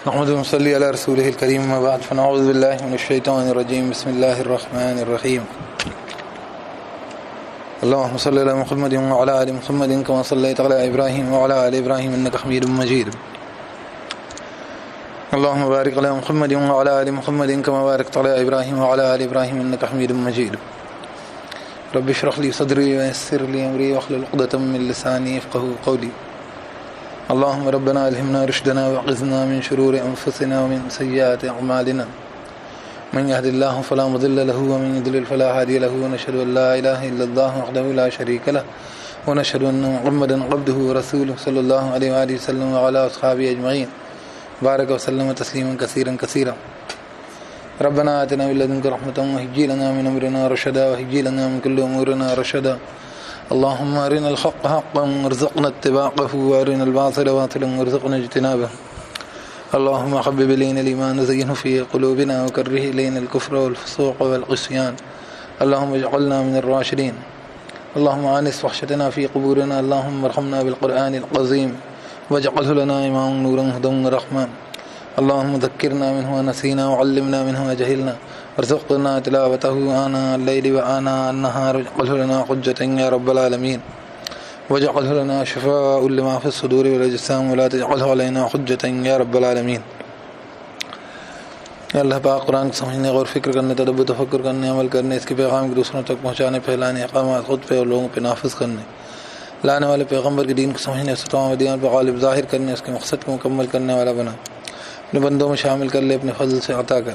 نحمد صلی علی رسول الکریم اما بعد فنعوذ باللہ من الشیطان الرجیم بسم اللہ الرحمن الرحیم اللهم صل على محمد وعلى آل محمد كما صليت على إبراهيم وعلى آل إبراهيم إنك حميد مجيد اللهم بارك على محمد وعلى آل محمد كما باركت على إبراهيم وعلى آل إبراهيم إنك حميد مجيد رب اشرح لي صدري ويسر لي أمري واحلل عقدة من لساني يفقهوا قولي اللهم ربنا ألهمنا رشدنا وعظنا من شرور أنفسنا ومن سيئات أعمالنا من يهد الله فلا مضل له ومن يضلل فلا هادي له ونشهد أن لا إله إلا الله وحده لا شريك له ونشهد أن محمدا عبده ورسوله صلى الله عليه وآله وسلم وعلى أصحابه أجمعين بارك وسلم تسليما كثيرا كثيرا ربنا آتنا من لدنك رحمة وهيئ لنا من أمرنا رشدا وهيئ لنا من كل أمورنا رشدا اللهم أرنا الحق حقا وارزقنا اتباعه وأرنا الباطل باطلا وارزقنا اجتنابه اللهم حبب إلينا الإيمان وزينه في قلوبنا وكره إلينا الكفر والفسوق والعصيان اللهم اجعلنا من الراشدين اللهم آنس وحشتنا في قبورنا اللهم ارحمنا بالقرآن العظيم واجعله لنا إماما نورا هدى ورحمة اللهم ذكرنا منه ونسينا وعلمنا منه وجهلنا وارزقنا تلاوته آناء الليل وآناء النهار واجعله لنا حجة يا رب العالمين واجعله لنا شفاء لما في الصدور والأجسام ولا تجعله علينا حجة يا رب العالمین. اللہ پاک قرآن کو سمجھنے غور فکر کرنے تدبر تفکر کرنے عمل کرنے اس کے پیغام کو دوسروں تک پہنچانے پھیلانے احکامات خود پہ اور لوگوں پہ نافذ کرنے لانے والے پیغمبر کے دین کو سمجھنے اس تمام دین پر غالب ظاہر کرنے اس کے مقصد کو مکمل کرنے والا بنا اپنے بندوں میں شامل کر لے اپنے فضل سے عطا کر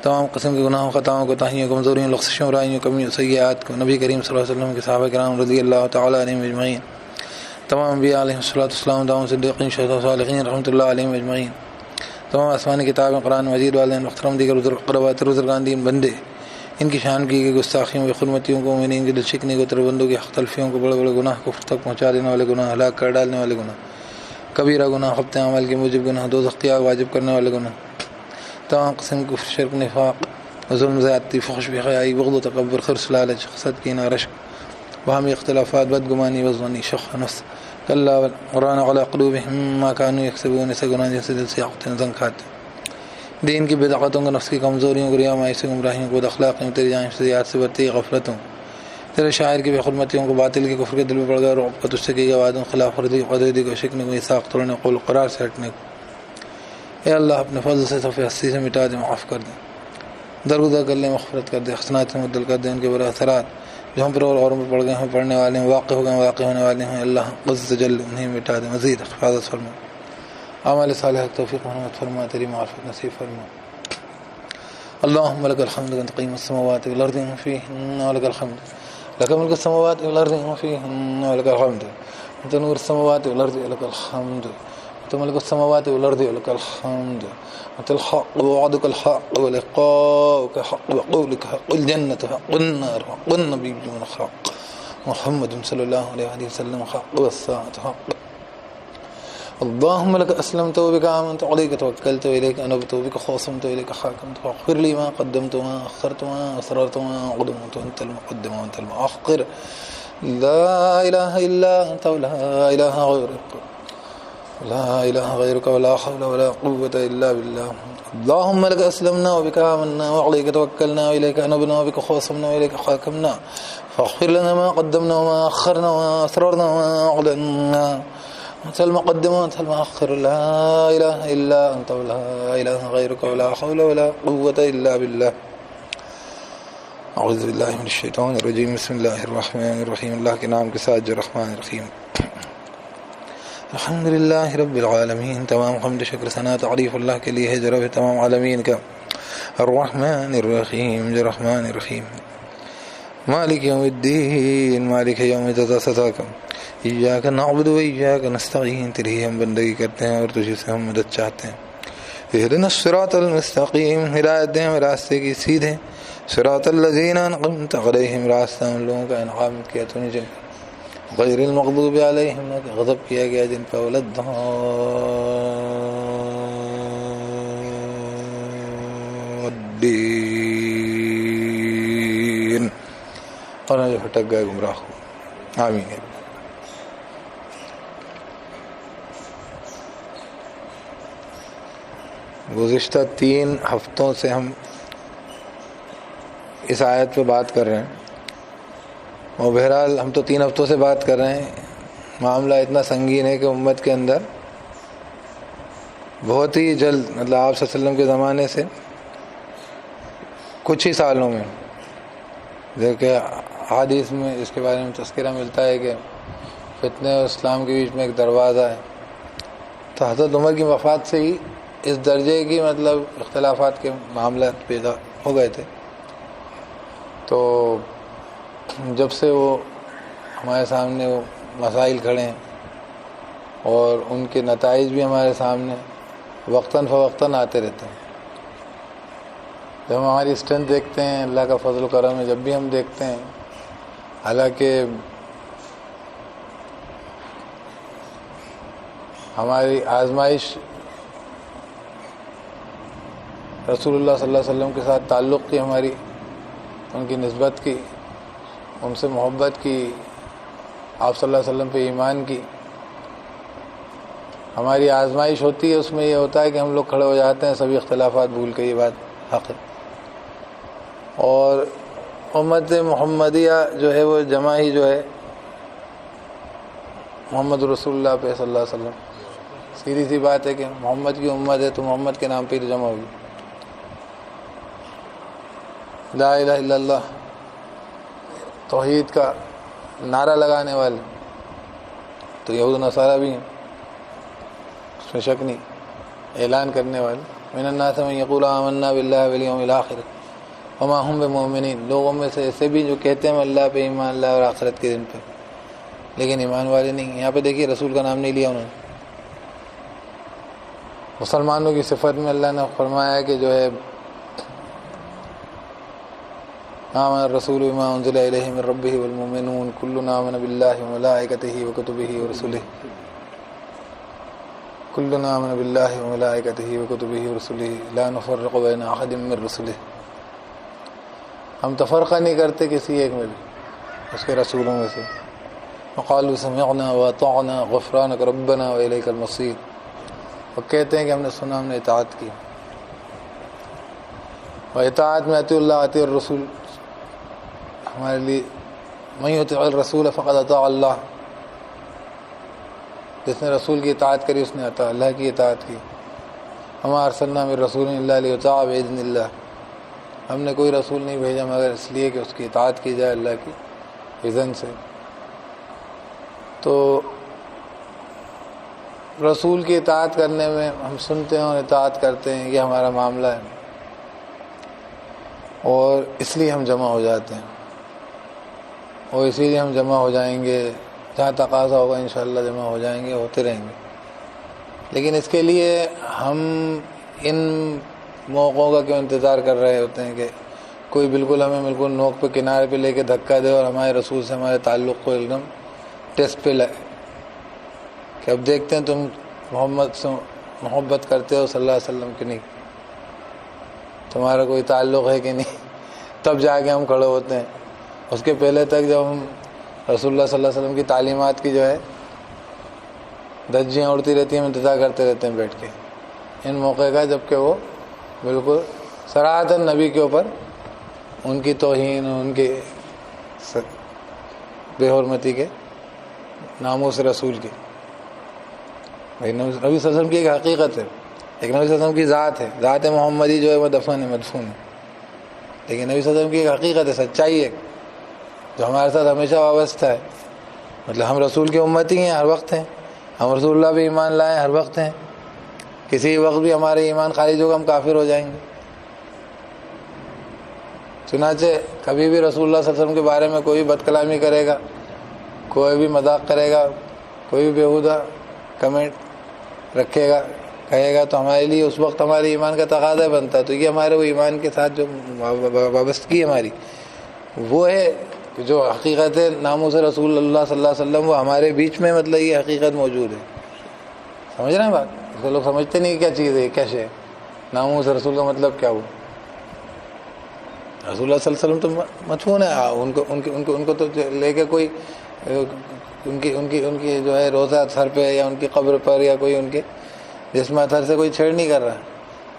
تمام قسم کے گناہوں خطاؤں کوتاہیوں کمزوریوں لغزشوں برائیوں کمیوں سیئات کو نبی کریم صلی اللہ علیہ وسلم کے صحابہ کرام رضی اللہ تعالیٰ عنہم اجمعین تمام انبیاء علیہ السلام تمام صدیقین شہداء صالحین رحمۃ اللہ علیہم اجمعین تمام آسمانی کتابیں قرآن مجید والدین محترم دیگر قربات بزرگان بندے ان کی شان کی گئی گستاخیوں کی خدمتیوں کو مومنین کی دل شکنی کو تربندوں کی حق تلفیوں کو بڑے بڑے گناہ کفر تک پہنچا دینے والے گناہ ہلاک کر ڈالنے والے گناہ کبیرہ گناہ خبط عمل کے موجب گناہ دوزخ کی آگ واجب کرنے والے گناہ تمام قسم کفر شرک نفاق ظلم زیادتی فحش بے حیائی بغض و تکبر خرص لالچ حسد کینہ رشک باہمی اختلافات بدگمانی وزنی شق نفس کلا قرآن علی قلوبہم ما کانوا یکسبون اسے گناہ جیسے دل سے آقتیں زنگ کھاتے دین کی بدعتوں کو نفس کی کمزوریوں کو ریا سے گمراہیوں کو اخلاقیوں تیری جانب سے یاد سے برتی غفلتوں تیرے شاعر کی بے حرمتیوں کو باطل کے کفر کے دل میں پڑ گیا رعب کا تجھ سے کی گئی وعدوں خلاف ورزی قدرتی کو شکنے کو میثاق توڑنے قول قرار سے ہٹنے کو اے اللہ اپنے فضل سے صفحہ ہستی سے مٹا دے معاف کر دے درگزر کر لیں مغفرت کر دے حسنات سے مبدل کر دے ان کے برے اثرات جو ہم پر اور اوروں پر پڑ گئے ہیں پڑھنے والے ہیں واقع ہو گئے ہیں واقع ہونے والے ہیں اللہ عز و جل انہیں مٹا دے مزید حفاظت فرما اعمال صالحہ توفیق محمد فرما تیری معرفت نصیب فرما اللهم لك الحمد أنت قيم السماوات والأرض ومن فيهن ولك الحمد لك ملك السماوات والأرض ومن فيهن ولك الحمد أنت نور السماوات والأرض ولك الحمد أنت ملك السماوات والأرض ولك الحمد أنت الحق ووعدك الحق ولقاؤك حق وقولك حق الجنة حق النار حق النبيون حق محمد صلى الله عليه وسلم حق والساعة حق اللهم لك أسلمت وبك آمنت وعليك توكلت وإليك أنبت وبك خاصمت وإليك حاكمت فاغفر لي ما قدمت وما أخرت وما أسررت وما أعلنت وأنت المقدم وأنت المؤخر لا إله إلا أنت ولا إله غيرك لا إله غيرك ولا حول ولا قوة إلا بالله اللهم لك أسلمنا وبك آمنا وعليك توكلنا وإليك أنبنا وبك خاصمنا وإليك حاكمنا فاغفر لنا ما قدمنا وما أخرنا وما أسررنا وما أعلنا أنت المقدم وأنت المؤخر لا إله إلا أنت ولا إله غيرك ولا حول ولا قوة إلا بالله اعوذ باللہ من الشیطان الرجیم بسم اللہ الرحمن الرحیم اللہ کے نام کے ساتھ جو رحمان الرحیم الحمد للہ رب العالمین تمام حمد شکر ثنا تعریف اللہ کے لیے ہے جو رب تمام عالمین کا الرحمن الرحیم جو رحمان الرحیم مالک یوم الدین مالک یوم جزا سزا کا ایاک نعبد و ایاک نستعین تیری ہم بندگی کرتے ہیں اور تجھ سے ہم مدد چاہتے ہیں اہدنا الصراط المستقیم ہدایت دیں ہمیں راستے کی سیدھے صراط الذین انعمت علیہم راستہ ان لوگوں کا انعام کیا تو نے جن غیر المغضوب علیہم نہ کہ غضب کیا گیا جن پر الضالین اور نہ جو بھٹک گئے گمراہ ہو آمین. گزشتہ 3 ہفتوں سے ہم اس آیت پہ بات کر رہے ہیں، اور بہرحال ہم تو 3 ہفتوں سے بات کر رہے ہیں. معاملہ اتنا سنگین ہے کہ امت کے اندر بہت ہی جلد، مطلب آپ صلی اللہ علیہ وسلم کے زمانے سے کچھ ہی سالوں میں، دیکھیں حدیث میں اس کے بارے میں تذکرہ ملتا ہے کہ فتنے اور اسلام کے بیچ میں ایک دروازہ ہے. تو حضرت عمر کی وفات سے ہی اس درجے کی مطلب اختلافات کے معاملات پیدا ہو گئے تھے. تو جب سے وہ ہمارے سامنے وہ مسائل کھڑے ہیں اور ان کے نتائج بھی ہمارے سامنے وقتاً فوقتاً آتے رہتے ہیں. جب ہم ہماری اسٹرینتھ دیکھتے ہیں، اللہ کا فضل و کرم ہے، جب بھی ہم دیکھتے ہیں، حالانکہ ہماری آزمائش رسول اللہ صلی اللہ علیہ وسلم کے ساتھ تعلق کی، ہماری ان کی نسبت کی، ان سے محبت کی، آپ صلی اللہ علیہ وسلم پہ ایمان کی، ہماری آزمائش ہوتی ہے. اس میں یہ ہوتا ہے کہ ہم لوگ کھڑے ہو جاتے ہیں سبھی اختلافات بھول کے، یہ بات حق ہے. اور امت محمدیہ جو ہے وہ جمع ہی جو ہے محمد رسول اللہ پہ صلی اللہ علیہ وسلم. سیدھی سی بات ہے کہ محمد کی امت ہے تو محمد کے نام پہ جمع ہوگی. لا الہ الا اللہ توحید کا نعرہ لگانے والے تو یہود و نصارہ بھی ہیں، اس میں شک نہیں. اعلان کرنے والے من الناس من یقول آمنا باللہ والیوم الآخر وما ہم بمؤمنین، لوگوں میں سے ایسے بھی جو کہتے ہیں اللہ پہ ایمان، اللہ اور آخرت کے دن پہ، لیکن ایمان والے نہیں. یہاں پہ دیکھیے رسول کا نام نہیں لیا انہوں نے. مسلمانوں کی صفت میں اللہ نے فرمایا کہ جو ہے آمن الرسول بما انزل الیہ من ربہ والمؤمنون کلنا آمن باللہ وملائکتہ وکتبہ ورسلہ، کلنا آمن باللہ وملائکتہ وکتبہ ورسلہ لا نفرق بین احد من رسلہ. ہم تفرقہ نہیں کرتے کسی ایک میں بھی اس کے رسولوں میں سے. وقالوا سمعنا واطعنا غفرانک ربنا والیک المصیر، اور کہتے ہیں کہ ہم نے سنا، ہم نے اطاعت کی. اور اطاعت میں اطیعوا اللہ اطیعوا الرسول ہمارے لیے من یطع الرسول فقد اطاع اللہ، جس نے رسول کی اطاعت کری اس نے اللہ کی اطاعت کی. وما ارسلنا من رسول الا لیطاع باذن اللہ، ہم نے کوئی رسول نہیں بھیجا مگر اس لیے کہ اس کی اطاعت کی جائے اللہ کی اذن سے. تو رسول کی اطاعت کرنے میں ہم سنتے ہیں اور اطاعت کرتے ہیں، یہ ہمارا معاملہ ہے، اور اس لیے ہم جمع ہو جاتے ہیں، اور اسی لیے ہم جمع ہو جائیں گے. جہاں تقاضا ہوگا انشاءاللہ جمع ہو جائیں گے، ہوتے رہیں گے. لیکن اس کے لیے ہم ان موقعوں کا کیوں انتظار کر رہے ہوتے ہیں کہ کوئی بالکل ہمیں بالکل نوک پہ کنارے پہ لے کے دھکا دے اور ہمارے رسول سے ہمارے تعلق کو ایک دم ٹیسٹ پہ لائے کہ اب دیکھتے ہیں تم محمد سے محبت کرتے ہو صلی اللہ علیہ وسلم کی نہیں، تمہارا کوئی تعلق ہے کہ نہیں، تب جا کے ہم کھڑے ہوتے ہیں. اس کے پہلے تک جب ہم رسول اللہ صلی اللہ علیہ وسلم کی تعلیمات کی جو ہے دھجیاں اڑتی رہتی ہیں، ہم انتظار کرتے رہتے ہیں بیٹھ کے ان موقع کا، جب کہ وہ بالکل صراحتاً نبی کے اوپر ان کی توہین، ان کی بے حرمتی کے، ناموس رسول کی. نبی صلی اللہ علیہ وسلم کی ایک حقیقت ہے، ایک نبی صلی اللہ علیہ وسلم کی ذات ہے، ذات محمدی جو ہے وہ دفن ہے، مدفون ہے. لیکن نبی صلی اللہ علیہ وسلم کی ایک حقیقت ہے، سچائی ہے جو ہمارے ساتھ ہمیشہ وابستہ ہے. مطلب ہم رسول کی امتی ہیں، ہر وقت ہیں، ہم رسول اللہ بھی ایمان لائیں، ہر وقت ہیں. کسی وقت بھی ہمارے ایمان خارج ہوگا، ہم کافر ہو جائیں گے. چنانچہ کبھی بھی رسول اللہ صلی اللہ علیہ وسلم کے بارے میں کوئی بد کلامی کرے گا، کوئی بھی مذاق کرے گا، کوئی بھی بیہودہ کمنٹ رکھے گا، کہے گا، تو ہمارے لیے اس وقت ہمارے ایمان کا تقاضا بنتا ہے. تو یہ ہمارے وہ ایمان کے ساتھ جو وابستگی ہماری وہ ہے کہ جو حقیقت ناموس رسول اللہ صلی اللہ علیہ وسلم وہ ہمارے بیچ میں، مطلب یہ حقیقت موجود ہے. سمجھ رہے ہیں بات؟ اس کو لوگ سمجھتے نہیں کیا چیز ہے، کیا شے. ناموس رسول کا مطلب کیا ہوا؟ رسول اللہ صلی اللہ علیہ وسلم تو مدفون ہے، ان کو تو لے کے کوئی ان کی جو ہے روزہ سر پہ یا ان کی قبر پر یا کوئی ان کے جسم اثر سے کوئی چھیڑ نہیں کر رہا.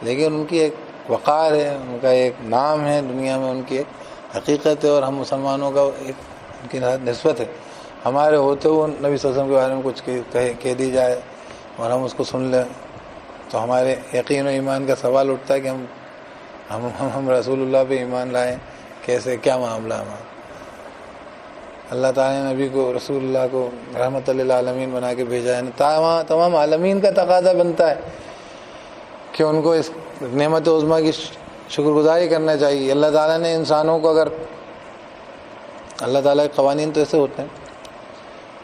لیکن ان کی ایک وقار ہے، ان کا ایک نام ہے دنیا میں، ان کی ایک حقیقت ہے، اور ہم مسلمانوں کا ایک ان کی نسبت ہے. ہمارے ہوتے ہوئے نبی صلی اللہ علیہ وسلم کے بارے میں کچھ کہہ دی جائے اور ہم اس کو سن لیں تو ہمارے یقین و ایمان کا سوال اٹھتا ہے کہ ہم رسول اللہ پہ ایمان لائیں کیسے، کیا معاملہ ہمارا. اللہ تعالیٰ نے نبی کو، رسول اللہ کو رحمت للعالمین بنا کے بھیجا ہے. تمام عالمین کا تقاضا بنتا ہے کہ ان کو اس نعمت عظمیٰ کی شکر گزاری کرنا چاہیے. اللہ تعالیٰ نے انسانوں کو، اگر اللہ تعالیٰ کے قوانین تو ایسے ہوتے ہیں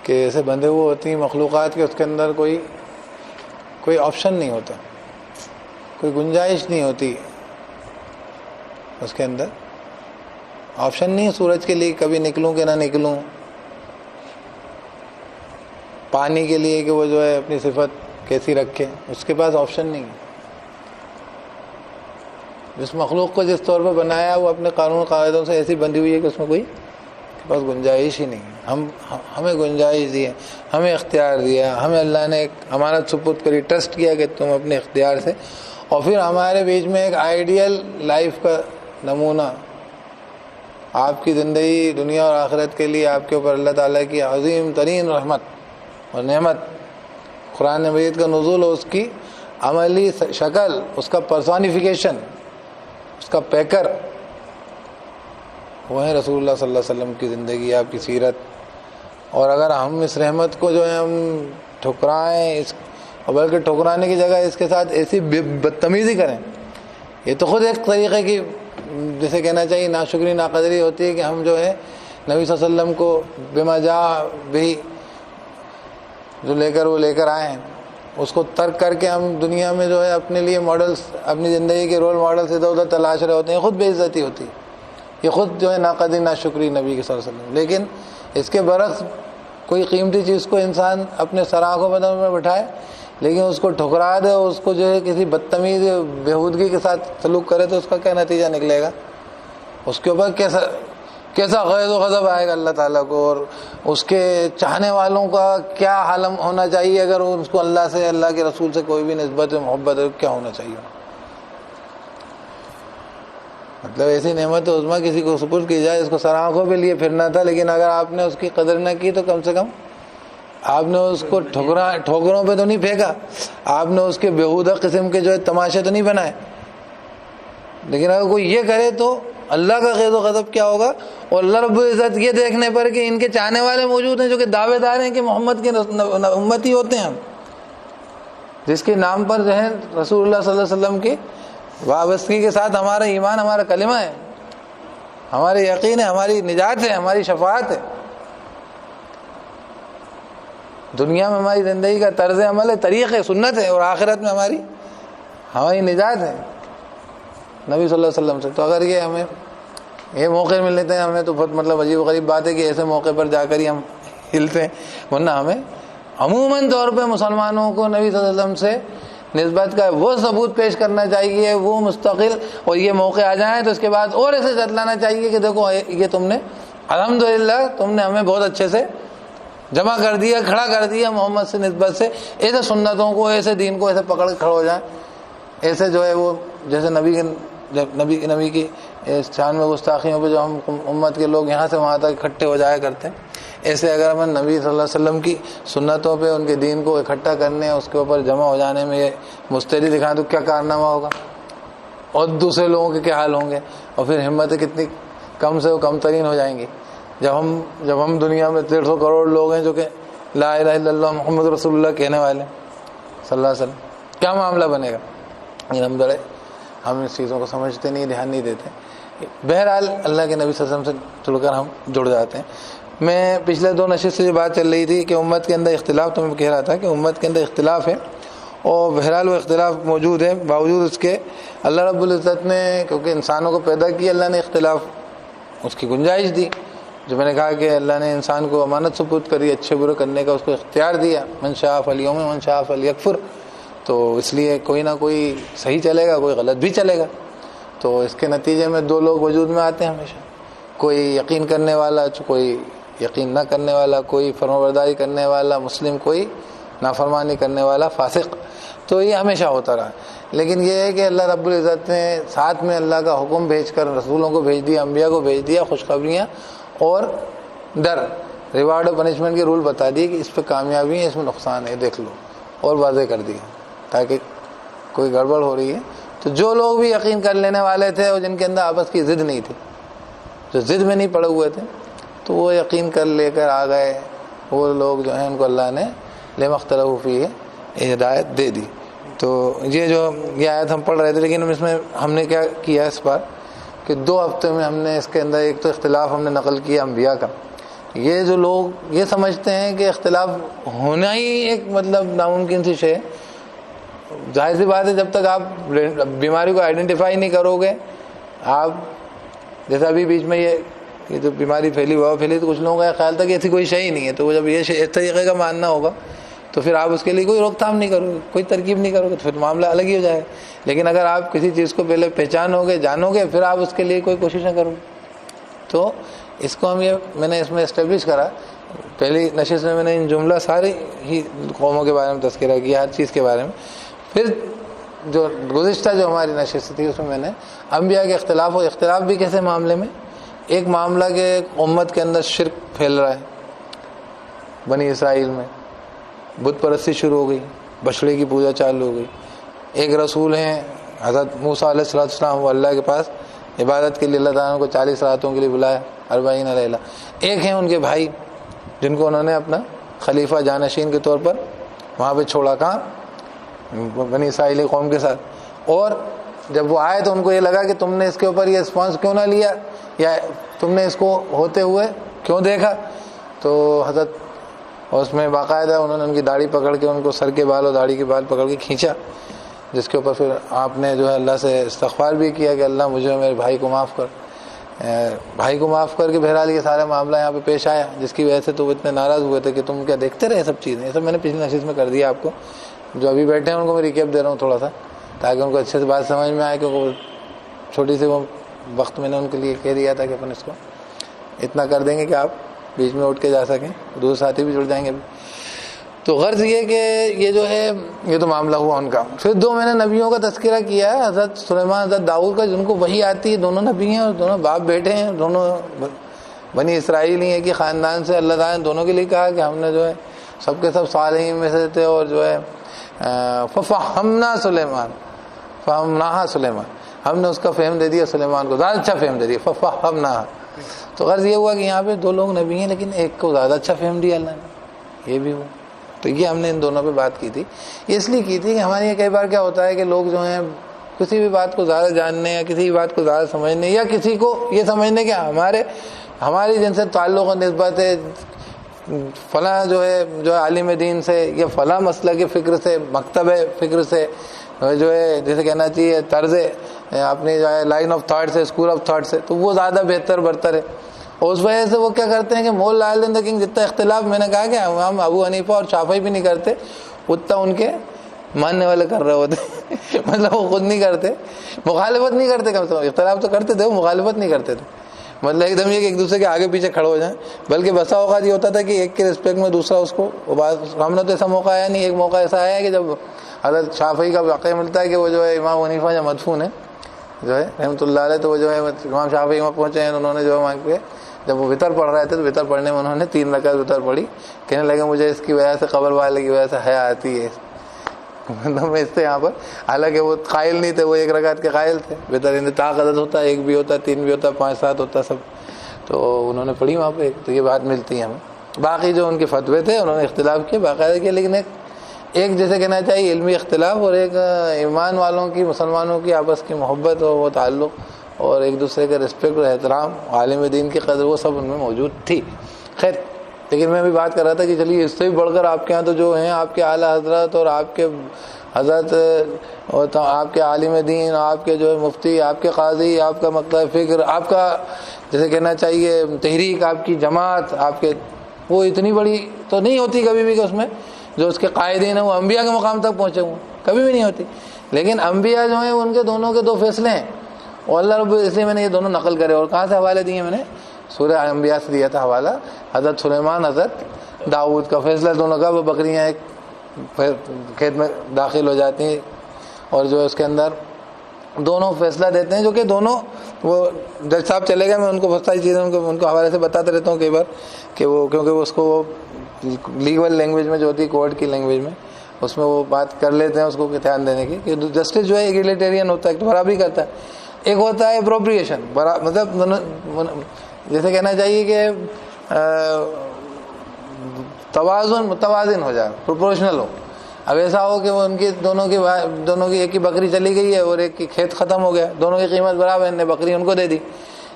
کہ ایسے بندے ہوئے ہوتی ہیں مخلوقات کے، اس کے اندر کوئی آپشن نہیں ہوتا، کوئی گنجائش نہیں ہوتی، اس کے اندر آپشن نہیں. سورج کے لیے کبھی نکلوں کہ نہ نکلوں، پانی کے لیے کہ وہ جو ہے اپنی صفت کیسی رکھے، اس کے پاس آپشن نہیں ہے. جس مخلوق کو جس طور پہ بنایا وہ اپنے قانون قاعدوں سے ایسی بندھی ہوئی ہے کہ اس میں کوئی بس گنجائش ہی نہیں ہے. ہمیں گنجائش دی ہے، ہمیں اختیار دیا، ہمیں اللہ نے ایک امانت سپرد کری، ٹرسٹ کیا کہ تم اپنے اختیار سے، اور پھر ہمارے بیچ میں ایک آئیڈیل لائف کا نمونہ، آپ کی زندگی دنیا اور آخرت کے لیے آپ کے اوپر اللہ تعالیٰ کی عظیم ترین رحمت اور نعمت، قرآن مجید کا نزول، اور اس کی عملی شکل، اس کا پرسونیفیکیشن، اس کا پیکر وہ ہے رسول اللہ صلی اللہ علیہ وسلم کی زندگی، آپ کی سیرت. اور اگر ہم اس رحمت کو جو ہے ہم ٹھکرائیں، اور بلکہ ٹھکرانے کی جگہ اس کے ساتھ ایسی بدتمیزی کریں، یہ تو خود ایک طریقے کی جسے کہنا چاہیے ناشکری ناقدری ہوتی ہے کہ ہم جو ہے نبی صلی اللہ علیہ وسلم کو بما جاء بھی جو لے کر آئے ہیں اس کو ترک کر کے ہم دنیا میں جو ہے اپنے لیے ماڈلز، اپنی زندگی کے رول ماڈلز ادھر ادھر تلاش رہے ہوتے ہیں. خود بے عزتی ہوتی ہے، یہ خود جو ہے ناقدری ناشکری نبی کے صلی اللہ علیہ وسلم. لیکن اس کے برعکس کوئی قیمتی چیز کو انسان اپنے سراغوں میں بٹھائے لیکن اس کو ٹھکرا دے، اس کو جو ہے کسی بدتمیز بےہودگی کے ساتھ سلوک کرے تو اس کا کیا نتیجہ نکلے گا؟ اس کے اوپر کیسا غیظ و غضب آئے گا اللہ تعالیٰ کو، اور اس کے چاہنے والوں کا کیا حال ہونا چاہیے اگر اس کو اللہ سے، اللہ کے رسول سے کوئی بھی نسبت محبت ہے، کیا ہونا چاہیے. مطلب ایسی نعمت عظمیٰ کسی کو سپرد کی جائے، اس کو سر آنکھوں پہ لیے پھرنا تھا، لیکن اگر آپ نے اس کی قدر نہ کی تو کم سے کم آپ نے اس کو ٹھوکروں پہ تو نہیں پھینکا، آپ نے اس کے بیہودہ قسم کے جو ہے تماشے تو نہیں بنائے. لیکن اگر کوئی یہ کرے تو اللہ کا غیظ و غضب کیا ہوگا. اور اللہ رب العزت یہ دیکھنے پر کہ ان کے چاہنے والے موجود ہیں جو کہ دعوے دار ہیں کہ محمد کے امتی ہوتے ہیں ہم، جس کے نام پر جو ہے رسول اللہ صلی اللہ علیہ وسلم کی وابستگی کے ساتھ ہمارا ایمان، ہمارا کلمہ ہے، ہمارے یقین ہے، ہماری نجات ہے، ہماری شفاعت ہے، دنیا میں ہماری زندگی کا طرز عمل ہے، طریق ہے، سنت ہے، اور آخرت میں ہماری نجات ہے نبی صلی اللہ علیہ وسلم سے. تو اگر یہ ہمیں یہ موقع مل لیتے ہیں ہمیں تو بہت مطلب عجیب و غریب بات ہے کہ ایسے موقع پر جا کر ہی ہم ہلتے ہیں. ورنہ ہمیں عموماً طور پہ مسلمانوں کو نبی صلی اللہ علیہ وسلم سے نسبت کا وہ ثبوت پیش کرنا چاہیے، وہ مستقل، اور یہ موقع آ جائیں تو اس کے بعد اور ایسے جتلانا چاہیے کہ دیکھو یہ تم نے الحمدللہ تم نے ہمیں بہت اچھے سے جمع کر دیا، کھڑا کر دیا محمد سے نسبت سے. ایسے سنتوں کو، ایسے دین کو ایسے پکڑ کے کھڑے ہو جائیں، ایسے جو ہے وہ جیسے نبی کی شان میں گستاخیوں پہ جو ہم امت کے لوگ یہاں سے وہاں تک اکٹھے ہو جایا کرتے ہیں، ایسے اگر ہم نبی صلی اللہ علیہ وسلم کی سنتوں پہ، ان کے دین کو اکٹھا کرنے، اس کے اوپر جمع ہو جانے میں یہ مستعدی دکھائیں تو کیا کارنامہ ہوگا، اور دوسرے لوگوں کے کیا حال ہوں گے، اور پھر ہمتیں کتنی کم سے کم ترین ہو جائیں گی. جب ہم دنیا میں 150 کروڑ لوگ ہیں جو کہ لا الہ الا اللہ محمد رسول اللہ کہنے والے صلی اللہ علیہ وسلم، کیا معاملہ بنے گا؟ ہم اس چیزوں کو سمجھتے نہیں، دھیان نہیں دیتے. بہرحال اللہ کے نبی صلی اللہ علیہ وسلم سے جڑ کر ہم جڑ جاتے ہیں. میں پچھلے 2 نشست سے یہ بات چل رہی تھی کہ امت کے اندر اختلاف، تو میں کہہ رہا تھا کہ امت کے اندر اختلاف ہے، اور بہرحال وہ اختلاف موجود ہے. باوجود اس کے اللہ رب العزت نے، کیونکہ انسانوں کو پیدا کیا، اللہ نے اختلاف اس کی گنجائش دی. جو میں نے کہا کہ اللہ نے انسان کو امانت سپرد کری، اچھے برے کرنے کا اس کو اختیار دیا، من شاء فلیؤمن ومن شاء فلیکفر. تو اس لیے کوئی نہ کوئی صحیح چلے گا، کوئی غلط بھی چلے گا. تو اس کے نتیجے میں 2 لوگ وجود میں آتے ہیں ہمیشہ، کوئی یقین کرنے والا، کوئی یقین نہ کرنے والا، کوئی فرمانبرداری کرنے والا مسلم، کوئی نافرمانی کرنے والا فاسق. تو یہ ہمیشہ ہوتا رہا. لیکن یہ ہے کہ اللہ رب العزت نے ساتھ میں اللہ کا حکم بھیج کر رسولوں کو بھیج دیا, انبیاء کو بھیج دیا, خوشخبریاں اور ڈر, ریوارڈ اور پنشمنٹ کے رول بتا دیے کہ اس پہ کامیابی ہے, اس میں نقصان ہے, دیکھ لو, اور واضح کر دیا تاکہ کوئی گڑبڑ ہو رہی ہے تو جو لوگ بھی یقین کر لینے والے تھے اور جن کے اندر آپس کی ضد نہیں تھی, جو ضد میں نہیں پڑے ہوئے تھے, تو وہ یقین کر لے کر آ گئے. وہ لوگ جو ہیں ان کو اللہ نے لما اختلفوا فیہ ہدایت دے دی. تو یہ آیت ہم پڑھ رہے تھے, لیکن اس میں ہم نے کیا کیا اس بار کہ 2 ہفتے میں ہم نے اس کے اندر ایک تو اختلاف ہم نے نقل کیا انبیاء کا. یہ جو لوگ یہ سمجھتے ہیں کہ اختلاف ہونا ہی ایک مطلب ناممکن سی شے, ظاہر سی بات ہے جب تک آپ بیماری کو آئیڈینٹیفائی نہیں کرو گے, آپ جیسا ابھی بیچ میں یہ جو بیماری پھیلی تو کچھ لوگوں کا خیال تھا کہ ایسی کوئی شے ہی نہیں ہے, تو وہ جب یہ اس طریقے کا ماننا ہوگا تو پھر آپ اس کے لیے کوئی روک تھام نہیں کرو گے, کوئی ترکیب نہیں کرو گے, تو پھر معاملہ الگ ہی ہو جائے. لیکن اگر آپ کسی چیز کو پہلے پہچانو گے, جانو گے, پھر آپ اس کے لیے کوئی کوشش نہ کرو گے. تو اس کو میں نے اس میں اسٹیبلش کرا. پہلی نشست میں نے ان جملہ ساری ہی قوموں کے بارے میں تذکرہ کیا, ہر چیز کے بارے میں. پھر جو گزشتہ جو ہماری نشست تھی اس میں نے انبیاء کے اختلاف بھی کیسے معاملے میں, ایک معاملہ کہ امت کے اندر شرک پھیل رہا ہے, بنی اسرائیل میں بت پرستی شروع ہو گئی, بچڑے کی پوجا چالو ہو گئی. ایک رسول ہیں حضرت موسیٰ علیہ السلام, وہ اللہ کے پاس عبادت کے لیے اللہ تعالیٰ کو 40 راتوں کے لیے بلایا, 40 لیلہ. ایک ہیں ان کے بھائی جن کو انہوں نے اپنا خلیفہ جانشین کے طور پر وہاں پہ چھوڑا, کہاں, بنی اسرائیلی قوم کے ساتھ. اور جب وہ آئے تو ان کو یہ لگا کہ تم نے اس کے اوپر یہ رسپانس کیوں نہ لیا, یا تم نے اس کو ہوتے ہوئے کیوں دیکھا. تو حضرت اس میں باقاعدہ انہوں نے ان کی داڑھی پکڑ کے ان کو سر کے بال اور داڑھی کے بال پکڑ کے کھینچا, جس کے اوپر پھر آپ نے جو ہے اللہ سے استغفار بھی کیا کہ اللہ مجھے میرے بھائی کو معاف کر. بھائی کو معاف کر کے بہرحال یہ سارا معاملہ یہاں پہ پیش آیا, جس کی وجہ سے تو وہ اتنے ناراض ہوئے تھے کہ تم کیا دیکھتے رہے سب چیزیں. یہ سب میں نے پچھلی نشست میں کر دیا آپ کو, جو ابھی بیٹھے ہیں ان کو میں ریکیپ دے رہا ہوں تھوڑا سا, تاکہ ان کو اچھے سے بات سمجھ میں آئے, کیونکہ چھوٹی سی وہ وقت میں نے ان کے لیے کہہ دیا تھا کہ اپن اس کو اتنا کر دیں گے کہ آپ بیچ میں اٹھ کے جا سکیں, دوسرے ساتھی بھی جڑ جائیں گے. تو غرض یہ کہ یہ جو ہے یہ تو معاملہ ہوا ان کا. پھر 2 میں نے نبیوں کا تذکرہ کیا ہے, حضرت سلیمان, حضرت داؤد کا, جن کو وحی آتی ہے. دونوں نبی ہیں اور دونوں باپ بیٹے ہیں, دونوں بنی اسرائیل ہی ہیں کہ خاندان سے. اللہ تعالیٰ نے دونوں کے لیے کہا کہ ہم نے جو ہے سب کے سب صالحین میں سے تھے, اور جو ہے ففہمنا سلیمان, فہمناہا سلیمان, ہم نے اس کا فہم دے دیا سلیمان کو, زیادہ اچھا فہم دے دیا, ففہمناہا. تو غرض یہ ہوا کہ یہاں پہ 2 لوگ نبی ہیں, لیکن ایک کو زیادہ اچھا فہم دیا اللہ نے, یہ بھی ہوا. تو یہ ہم نے ان دونوں پہ بات کی تھی. یہ اس لیے کی تھی کہ ہمارے یہ کئی بار کیا ہوتا ہے کہ لوگ جو ہیں کسی بھی بات کو زیادہ جاننے یا کسی بھی بات کو زیادہ سمجھنے, یا کسی کو یہ سمجھنے کہ ہماری جن سے تعلق و نسبت ہے, فلاں جو ہے عالم دین سے, یا فلاں مسئلہ کے فکر سے, مکتب فکر سے, جو ہے جیسے کہنا چاہیے طرز اپنی جو ہے لائن آف تھاٹ سے, اسکول آف تھاٹ سے, تو وہ زیادہ بہتر برتر ہے. اور اس وجہ سے وہ کیا کرتے ہیں کہ مول لال دن تک جتنا اختلاف میں نے کہا کہ ہم ابو حنیفہ اور شافعی بھی نہیں کرتے, اتنا ان کے ماننے والے کر رہے ہوتے. مطلب وہ خود نہیں کرتے, مخالفت نہیں کرتے, کم سے کم اختلاف تو کرتے تھے, وہ مخالفت نہیں کرتے تھے. مطلب ایک دم یہ کہ ایک دوسرے کے آگے پیچھے کھڑے ہو جائیں, بلکہ بسا اوقات یہ ہوتا تھا کہ ایک کے رسپیکٹ میں دوسرا اس کو. ہم نے تو ایسا موقع آیا نہیں. ایک موقع ایسا آیا ہے کہ جب حضرت شافعی کا واقعہ ملتا ہے کہ وہ جو ہے امام حنیفہ جو مدفون ہے جو ہے رحمۃ اللہ علیہ, تو وہ جو ہے امام شافعی وہاں پہنچے ہیں, انہوں نے جو ہے وہاں پہ جب وہ وطر پڑھ رہے تھے تو وطر پڑھنے میں انہوں نے 3 رکعت وطر پڑھی. کہنے لگے مجھے اس کی وجہ سے, قبر والے کی وجہ سے حیا آتی ہے. مطلب میں اس سے یہاں پر, حالانکہ وہ قائل نہیں تھے, وہ 1 رکعت کے قائل تھے. وطر طاقت ہوتا ہے, 1 بھی ہوتا, 3 بھی ہوتا, 5 7 ہوتا سب. تو انہوں نے پڑھی وہاں پہ, تو یہ بات ملتی ہے ہمیں. باقی جو ان کے فتوے تھے انہوں نے اختلاف کیے باقاعدہ کیا, لیکن ایک جیسے کہنا چاہیے علمی اختلاف, اور ایک ایمان والوں کی, مسلمانوں کی آپس کی محبت اور وہ تعلق, اور ایک دوسرے کا رسپیکٹ اور احترام, عالم دین کی قدر, وہ سب ان میں موجود تھی. خیر, لیکن میں بھی بات کر رہا تھا کہ چلیے اس سے بھی بڑھ کر آپ کے یہاں تو جو ہیں آپ کے اعلیٰ حضرت اور آپ کے حضرت اور آپ کے عالم دین, آپ کے جو ہے مفتی, آپ کے قاضی, آپ کا مکتب فکر, آپ کا جیسے کہنا چاہیے تحریک, آپ کی جماعت, آپ کے, وہ اتنی بڑی تو نہیں ہوتی کبھی بھی کہ اس میں جو اس کے قائدین ہیں وہ انبیاء کے مقام تک پہنچے ہوئے, کبھی بھی نہیں ہوتی. لیکن انبیاء جو ہیں ان کے دونوں کے 2 فیصلے ہیں, اور اللہ رب, اس لیے میں نے یہ دونوں نقل کرے. اور کہاں سے حوالے دیے میں نے؟ سورہ انبیاء سے دیا تھا حوالہ, حضرت سلیمان, حضرت داؤد کا فیصلہ دونوں کا. وہ بکریاں ایک پھر کھیت میں داخل ہو جاتی ہیں اور جو ہے اس کے اندر دونوں فیصلہ دیتے ہیں، جو کہ دونوں وہ جج صاحب چلے گئے، میں ان کو بہت ساری چیزیں ان کو حوالے سے بتاتے رہتا ہوں کئی بار کہ وہ کیونکہ وہ اس کو وہ لیگل لینگویج میں جو ہوتی ہے کورٹ کی لینگویج میں اس میں وہ بات کر لیتے ہیں اس کو دھیان دینے کی کہ جسٹس جو ہے ایگلیٹیرین ہوتا ہے، ایک تو برابری کرتا ہے، ایک ہوتا ہے اپروپریشن، مطلب جیسے کہنا چاہیے کہ توازن متوازن ہو جائے، پروپورشنل ہو۔ اب ایسا ہو کہ وہ ان کی دونوں کی ایک کی بکری چلی گئی ہے اور ایک کی کھیت ختم ہو گیا، دونوں کی قیمت برابر ہے، نے بکری ان کو دے دی،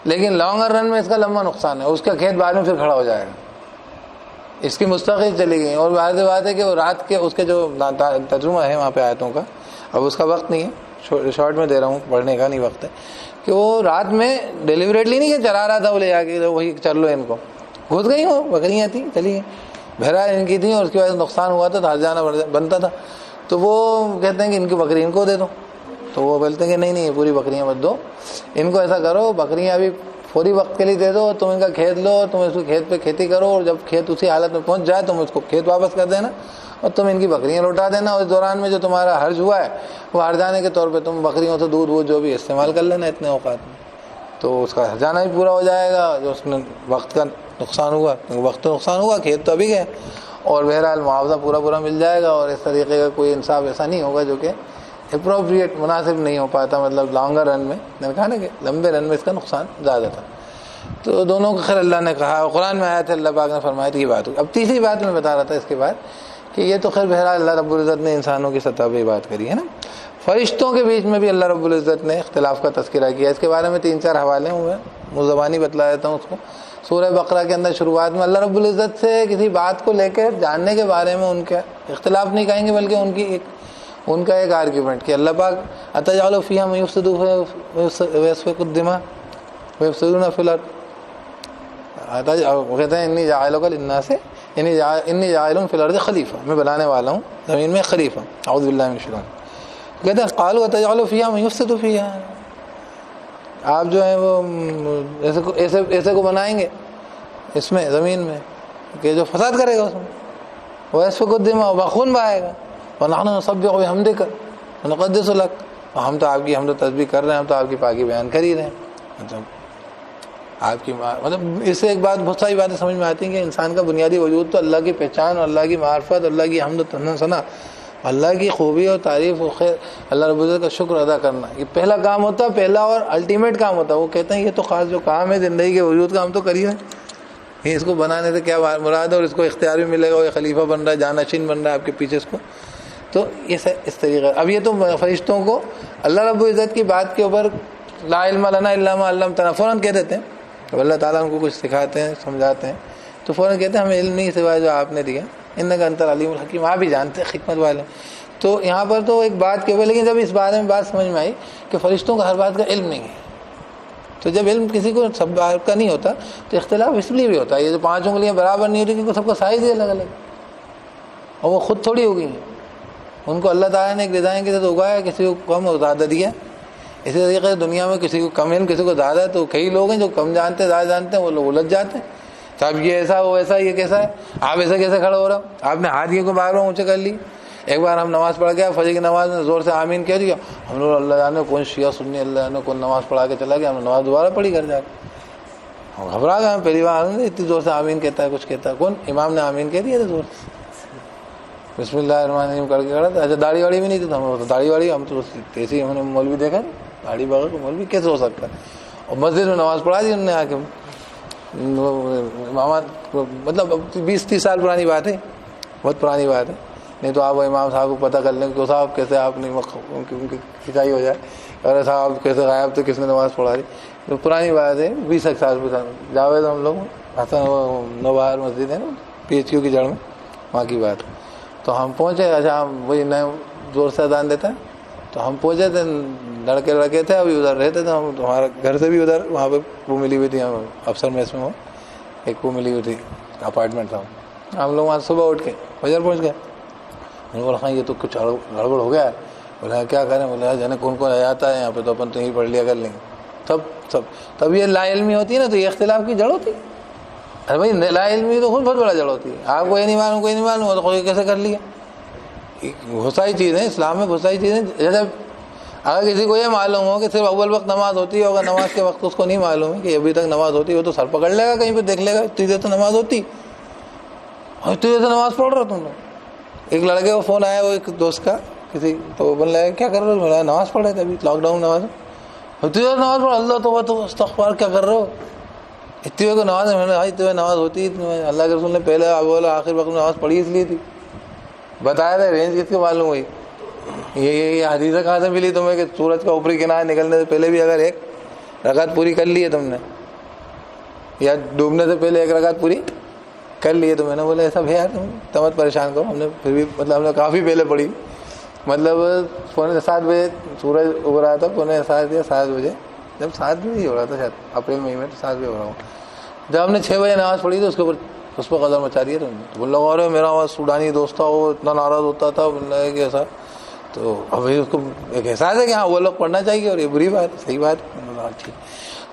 لیکن لانگر رن میں اس کا لمبا نقصان ہے، اس کا کھیت بعد میں پھر کھڑا ہو جائے گا، اس کی مستقل چلی گئی۔ اور واضح بات ہے کہ وہ رات کے اس کے جو ترجمہ ہے وہاں پہ آیتوں کا، اب اس کا وقت نہیں ہے، شارٹ میں دے رہا ہوں، پڑھنے کا نہیں وقت ہے، کہ وہ رات میں ڈیلیوریٹلی نہیں کہ چلا رہا تھا وہ لے جا کے وہی چل لو، ان کو گھس گئی، وہ بکریاں تھیں چلی گئیں، بہرحال ان کی تھیں اور اس کی وجہ سے نقصان ہوا تھا تو ہر جانا بنتا تھا، تو وہ کہتے ہیں کہ ان کی بکری ان کو دے دو، تو وہ بولتے ہیں کہ نہیں پوری بکریاں مت دو، ان کو ایسا کرو بکریاں ابھی فوری وقت کے لیے دے دو، تم ان کا کھیت لو، تم اس کو کھیت پہ کھیتی کرو، اور جب کھیت اسی حالت میں پہنچ جائے تم اس کو کھیت واپس کر دینا اور تم ان کی بکریاں لوٹا دینا، اور اس دوران میں جو تمہارا حرج ہوا ہے وہ ہرجانے کے طور پہ تم بکریوں سے دودھ وودھ جو بھی استعمال کر لینا اتنے اوقات میں، تو اس کا ہرجانہ بھی پورا ہو جائے گا، جو اس میں وقت کا نقصان ہوا، وقت تو نقصان ہوا، کھیت تو ابھی گیا، اور بہرحال معاوضہ پورا مل جائے گا، اور اس طریقے کا کوئی انصاف ایسا نہیں ہوگا جو کہ اپروپریٹ مناسب نہیں ہو پاتا، مطلب لانگر رن میں، میں نے کہا نا کہ لمبے رن میں اس کا نقصان زیادہ تھا۔ تو دونوں کو خیر اللہ نے کہا، قرآن میں آیا تھا، اللہ پاک نے فرمایا تھی یہ بات ہوئی۔ اب تیسری بات میں بتا رہا تھا اس کے بعد کہ یہ تو خیر بہرحال اللہ رب العزت نے انسانوں کی سطح پہ بات کری ہے نا، فرشتوں کے بیچ میں بھی اللہ رب العزت نے اختلاف کا تذکرہ کیا، اس کے بارے میں 3-4 حوالے ہوئے، مزبانی بتلا دیتا ہوں اس کو۔ سورہ بقرہ کے اندر شروعات میں اللہ رب العزت سے کسی بات کو لے کے جاننے کے بارے میں ان کا اختلاف نہیں کہیں گے، بلکہ ان کا ایک آرگیومنٹ کہ اللہ پاک اتجعل فیہا من یفسد ویسفک الدماء ویفسدون فی الارض، وہ کہتے ہیں انی جاعل للناس انی جاعل فی الارض خلیفہ، میں بنانے والا ہوں زمین میں خلیفہ، اعوذ باللہ من الشیطان۔ کہتے ہیں قالوا اتجعل فیہا من یفسد فیہا، آپ جو ہیں وہ ایسے کو بنائیں گے اس میں زمین میں کہ جو فساد کرے گا اس میں، ویسفک الدماء، خون بہائے گا، ونحن نسبح بحمدک ونقدس لک، ہم تو آپ کی حمد و تسبیح کر رہے ہیں، ہم تو آپ کی پاکی بیان کر ہی رہے ہیں، مطلب آپ کی مطلب اس سے ایک بات، بہت ساری باتیں سمجھ میں آتی ہیں کہ انسان کا بنیادی وجود تو اللہ کی پہچان اور اللہ کی معرفت، اللہ کی حمد و ثنا، اللہ کی خوبی اور تعریف و خیر، اللہ رب العزت کا شکر ادا کرنا، یہ پہلا کام ہوتا ہے، پہلا اور الٹیمیٹ کام ہوتا ہے۔ وہ کہتے ہیں یہ تو خاص جو کام ہے زندگی کے وجود کا ہم تو کر ہی رہے ہیں، یہ اس کو بنانے سے کیا مراد ہے، اور اس کو اختیار بھی ملے گا، وہ خلیفہ بن رہا ہے، جانشین بن رہا ہے آپ کے پیچھے اس کو، تو یہ اس طریقے۔ اب یہ تو فرشتوں کو اللہ رب العزت کی بات کے اوپر لا علم لنا الا ما علمتنا فوراً کہہ دیتے ہیں، اب اللہ تعالیٰ ان کو کچھ سکھاتے ہیں سمجھاتے ہیں تو فوراً کہتے ہیں ہمیں علم نہیں سوائے جو آپ نے دیا، انک انت العلیم الحکیم، آپ بھی جانتے ہیں حکمت والے۔ تو یہاں پر تو ایک بات کے اوپر، لیکن جب اس بارے میں بات سمجھ میں آئی کہ فرشتوں کا ہر بات کا علم نہیں ہے، تو جب علم کسی کو سب بات کا نہیں ہوتا تو اختلاف اس لیے بھی ہوتا ہے، یہ جو 5 انگلیاں برابر نہیں ہوتی کیونکہ سب کا سائز ہی الگ الگ، اور وہ خود تھوڑی ہو گئی ہیں، ان کو اللہ تعالیٰ نے ایک ڈیزائن کے ساتھ اگایا، کسی کو کم اور زیادہ دیا۔ اسی طریقے سے دنیا میں کسی کو کم علم کسی کو زیادہ ہے، تو کئی لوگ ہیں جو کم جانتے ہیں زیادہ جانتے ہیں، وہ لوگ الجھ جاتے ہیں، صاحب یہ ایسا وہ ایسا، یہ کیسا ہے، آپ ایسا کیسے کھڑے ہو رہا ہو، آپ نے ہاتھ کو بار اونچے کر لی۔ ایک بار ہم نماز پڑھ گیا، فجر کی نماز میں زور سے آمین کہہ دیا، ہم لوگ اللہ جانے کون شیعہ سنی، اللہ جانے کون نماز پڑھا کے چلا گیا، ہم نے نماز دوبارہ پڑھی گھر جا کے، ہم گھبرا گئے، پہلی بار اتنی زور سے آمین کہتا ہے، کچھ کہتا ہے، کون امام نے آمین کہہ دیا تھا زور سے، بسم اللہ الرحمن الرحیم کر کے کھڑا تھا۔ اچھا داڑھی واڑی بھی نہیں تھی، تو ہم داڑھی واڑی ہم تو ایسی ہم نے مولوی دیکھا داڑھی بغیر کو مولوی کیسے ہو سکتا ہے، اور مسجد میں نماز پڑھا دی انہوں نے آ کے، امامات مطلب 20-30 سال پرانی بات ہے، بہت پرانی بات ہے، نہیں تو آپ وہ امام صاحب کو پتہ کر لیں کہ صاحب کیسے آپ نے ان کی کھچائی ہو جائے، ارے صاحب کیسے غائب تو کس نے نماز پڑھا دی، تو پرانی بات ہے 20 سال پہ جاوید ہم لوگ حسن وہ نوبہار مسجد ہے نا PHQ کی جڑ میں، وہاں کی بات۔ تو ہم پہنچے، اچھا ہم وہی نئے زور سے اذان دیتا ہے، تو ہم پہنچے تھے، لڑکے تھے ابھی ادھر رہتے تھے ہم، ہمارا گھر سے بھی ادھر وہاں پہ وہ ملی ہوئی تھی، ہم افسر میس میں ایک وہ ملی ہوئی تھی اپارٹمنٹ تھا، ہم لوگ وہاں صبح اٹھ کے فجر پہنچ گئے، میں نے بولا ہاں یہ تو کچھ گڑبڑ ہو گیا ہے، بولے کیا کریں، بولے جانے کون آتا ہے یہاں پہ، تو اپن تو یہیں پڑھ لیا کر لیں گے، تب یہ لا علمی ہوتی ہے نا، تو یہ اختلاف کی جڑ ہوتی ہے، ارے بھائی لا علمی تو خود بہت بڑا جڑ ہوتی ہے، آپ کو یہ نہیں معلوم کوئی نہیں معلوم تو کوئی کیسے کر لیا، بہت ساری چیزیں اسلام میں، بہت ساری چیزیں. جیسے اگر کسی کو یہ معلوم ہو کہ صرف اول وقت نماز ہوتی ہے، اگر نماز کے وقت اس کو نہیں معلوم ہے کہ ابھی تک نماز ہوتی ہے، وہ تو سر پکڑ لے گا کہیں پہ، دیکھ لے گا اتنی دیر تو نماز ہوتی، اور اتنی دیر سے نماز پڑھ رہا تم لوگ. ایک لڑکے کو فون آیا، وہ ایک دوست کا کسی، تو بول رہا ہے کیا کر رہے ہو؟ نماز پڑھ رہے تھے ابھی، لاک ڈاؤن نماز. اتنی دیر نماز پڑھ، اللہ توبہ تو استغفار، کیا کر رہے ہو اتنی دیر کو نماز؟ میں نے اتنی دیر نماز ہوتی ہے، اللہ کے رسول نے پہلے بولا آخر وقت میں نماز پڑھی اس لیے تھی. بتایا تھا رینج کس کو معلوم ہوئی؟ یہ حدیث کہاں سے ملی تمہیں کہ سورج کا اوپری کنارے نکلنے سے پہلے بھی اگر ایک رکعت پوری کر لی ہے تم نے، یا ڈوبنے سے پہلے ایک رکعت پوری کر لی ہے؟ تو میں نے بولا ایسا بھیا تم مت پریشان کرو، ہم نے پھر بھی مطلب ہم نے کافی پہلے پڑھی، مطلب 6:45 بجے سورج اگ رہا تھا، 6:45 یا 7 بجے، جب 7 بجے ہی ہو رہا تھا شاید اپریل مئی میں، تو 7 بجے ہو رہا ہوں. جب ہم نے 6 بجے نماز پڑھی تو اس کے اوپر اس پہ قدر مچا دیا. تو بول لگا رہے میرا آواز سوڈانی دوست تھا، وہ اتنا ناراض ہوتا تھا، بول رہا ہے کہ ایسا. تو ابھی اس کو ایک احساس ہے کہ ہاں وہ لوگ پڑھنا چاہیے، اور یہ بری بات، صحیح بات. ٹھیک.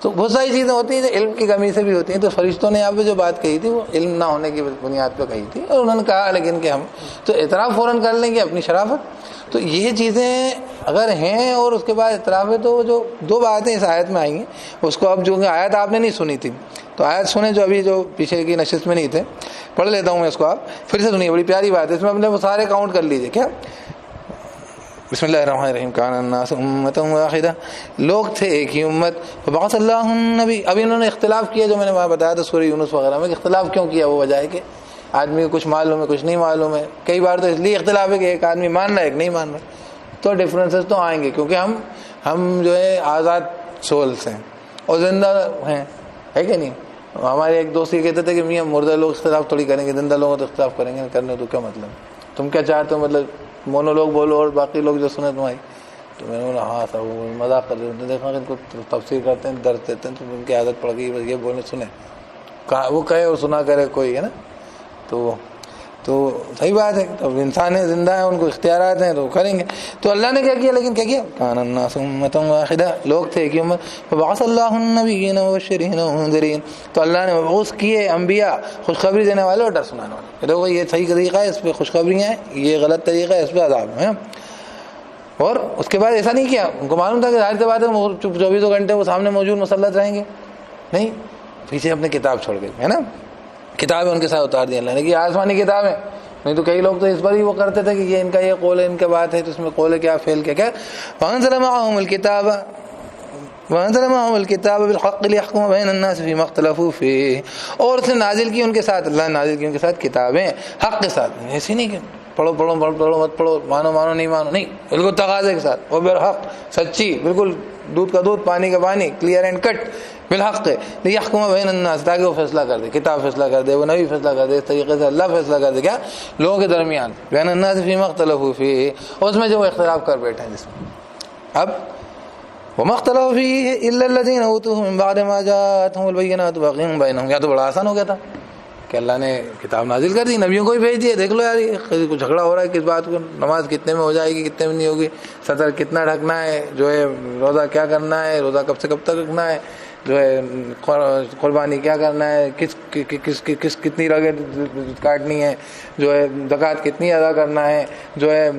تو بہت ساری چیزیں ہوتی ہیں جو علم کی کمی سے بھی ہوتی ہیں. تو فرشتوں نے یہاں پہ جو بات کہی تھی وہ علم نہ ہونے کی بنیاد پہ کہی تھی، اور انہوں نے کہا لیکن کہ ہم تو اعتراف فوراً کر لیں گے اپنی شرافت. تو یہ چیزیں اگر ہیں اور اس کے بعد اعتراف ہے، تو جو 2 باتیں اس آیت میں آئی ہیں اس کو اب جو آیت آپ نے نہیں سنی تھی تو آیت سنیں جو ابھی جو پیچھے کی نشست میں نہیں تھے، پڑھ لیتا ہوں میں اس کو، آپ پھر سے سنیے، بڑی پیاری بات ہے اس میں. اپنے وہ سارے کاؤنٹ کر لیجئے. کیا؟ بسم اللہ الرحمن الرحیم. کان الناس امۃ واحدہ، لوگ تھے ایک ہی امت. فبعث اللہ النبی. ابھی انہوں نے اختلاف کیا جو میں نے وہاں بتایا تھا سورہ یونس وغیرہ میں، کہ اختلاف کیوں کیا؟ وہ وجہ ہے کہ آدمی کو کچھ معلوم ہے کچھ نہیں معلوم ہے. کئی بار تو اس لیے اختلاف ہے کہ ایک آدمی مان رہا ہے ایک نہیں مان رہا، تو ڈفرینسز تو آئیں گے، کیونکہ ہم جو ہے آزاد سولس ہیں اور زندہ ہیں، ہے کہ نہیں؟ ہمارے ایک دوست یہ کہتے تھے کہ میاں مردہ لوگ اختلاف تھوڑی کریں گے، زندہ لوگوں تو اختلاف کریں گے. کرنے تو کیا مطلب، تم کیا چاہتے ہو؟ مطلب مونو لوگ بولو اور باقی لوگ جو سنیں تمہاری. تو میں نے بولا ہاں صاحب وہ مذاق کر رہے ہیں. دیکھا ان کو تفسیر کرتے ہیں، درد دیتے ہیں، تو ان کی عادت پڑ گئی بس یہ بولنے سنیں، وہ کہے اور سنا کرے کوئی، ہے نا. تو صحیح بات ہے. تو انسان ہے، زندہ ہیں، ان کو اختیارات ہیں تو کریں گے. تو اللہ نے کیا کیا؟ لیکن کیا کیا؟ کان الناس امۃ واحدہ، لوگ تھے ایک ہی امت. فبعث اللہ النبیین مبشرین ومنذرین. تو اللہ نے مبعوث کیے انبیاء، خوشخبری دینے والے اور ڈر سنانے والے. دیکھو یہ صحیح طریقہ ہے، اس پہ خوشخبریاں ہیں، یہ غلط طریقہ ہے، اس پہ عذاب ہے. اور اس کے بعد ایسا نہیں کیا، ان کو معلوم تھا کہ ظاہر سی بات ہے 24 گھنٹے وہ سامنے موجود مسلط رہیں گے، نہیں، پیچھے اپنے کتاب چھوڑ گئے، ہے نا. کتابیں ان کے ساتھ اتار دی اللہ نے کہ آسمانی کتابیں. نہیں تو کئی لوگ تو اس پر ہی وہ کرتے تھے کہ یہ ان کا یہ قول ہے، ان کے بات ہے، تو اس میں قول ہے کیا فعل کیا. وانزل معهم الکتاب بالحق لیحکم بین الناس فیما اختلفوا فیہ. اور اس نے نازل کی ان کے ساتھ، اللہ نے نازل کی ان کے ساتھ کتابیں حق کے ساتھ. ایسی نہیں کہ پڑھو پڑھو پڑھو مت پڑھو، مانو مانو نہیں مانو، نہیں، بالکل تقاضے کے ساتھ. وہ بالحق، سچی، بالکل دودھ کا دودھ پانی کا پانی، کلیئر اینڈ کٹ بالحق لیحکم بین الناس، تاکہ وہ فیصلہ کر دے، کتاب فیصلہ کر دے، وہ نبی فیصلہ کر دے. اس طریقے سے اللہ فیصلہ کر دے کیا؟ لوگوں کے درمیان. بین الناس فیما اختلفوا فیہ، اس میں جو وہ اختلاف کر بیٹھے ہیں جس میں. اب وما اختلفوا فیہ الا الذین اوتوہ من بعد ما جاءتهم البینات بغیا بینہم. یا تو بڑا آسان ہو گیا تھا کہ اللہ نے کتاب نازل کر دی، نبیوں کو ہی بھیج دیا. دیکھ لو یار کچھ جھگڑا ہو رہا ہے کس بات کو، نماز کتنے میں ہو جائے گی، کتنے میں نہیں ہوگی، سطر کتنا ڈھکنا ہے، جو ہے روزہ کیا کرنا ہے، روزہ کب سے کب تک رکھنا ہے، جو ہے قربانی کیا کرنا ہے، کس کتنی رگیں کاٹنی ہے، جو ہے زکوٰۃ کتنی ادا کرنا ہے، جو ہے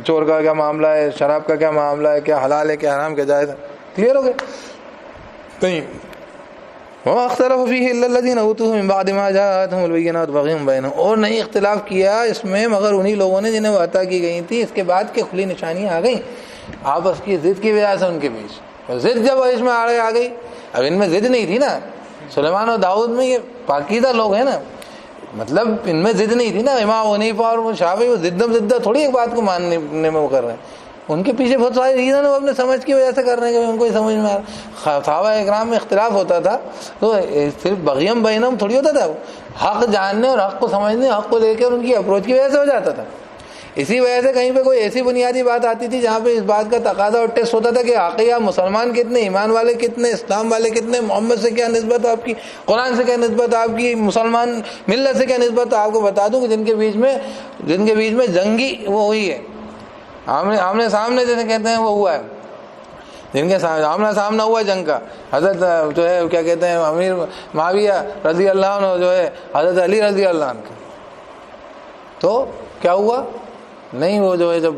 چور کا کیا معاملہ ہے، شراب کا کیا معاملہ ہے، کیا حلال ہے کیا حرام، کیا جائز ہے. کلیئر ہو گیا؟ نہیں. وما اختلف فیہ الا الذین اوتوہ من بعد ما جاءتهم البینات بغیا بینہم. اور نہیں اختلاف کیا اس میں مگر انہی لوگوں نے جنہیں وہ عطا کی گئی تھی اس کے بعد کے کھلی نشانیاں آ گئیں آپس کی ضد کی وجہ سے ان کے بیچ. ضد جب اس میں آ گئی، اب ان میں ضد نہیں تھی نا، سلیمان اور داؤد میں یہ پاکیزہ لوگ ہیں نا، مطلب ان میں ضد نہیں تھی نا. امام حنیفہ اور شافعی وہ ضدہ تھوڑی ایک بات کو ماننے میں وہ کر رہے ہیں، ان کے پیچھے بہت ساری ریزن وہ اپنے سمجھ کی وجہ سے کر رہے ہیں کہ ان کو ہی سمجھ میں آ رہا. صحابہ اکرام میں اختلاف ہوتا تھا تو صرف بغیم بینہم تھوڑی ہوتا تھا، حق جاننے اور حق کو سمجھنے، حق کو لے کے ان کی اپروچ کی وجہ سے ہو جاتا تھا. اسی وجہ سے کہیں پہ کوئی ایسی بنیادی بات آتی تھی جہاں پہ اس بات کا تقاضا اور ٹیسٹ ہوتا تھا کہ عقیدہ مسلمان کتنے، ایمان والے کتنے، اسلام والے کتنے، محمد سے کیا نسبت ہے آپ کی، قرآن سے کیا نسبت ہے آپ کی، مسلمان ملت سے کیا نسبت ہے. آپ کو بتا دوں کہ جن کے بیچ میں جنگی وہ ہوئی ہے، آمنے سامنے جیسے کہتے ہیں وہ ہوا ہے، جن کے آمنا سامنا ہوا ہے جنگ کا، حضرت جو ہے کیا کہتے ہیں امیر معاویہ رضی اللہ عنہ جو ہے حضرت علی رضی اللہ عنہ. تو کیا ہوا نہیں وہ جو ہے جب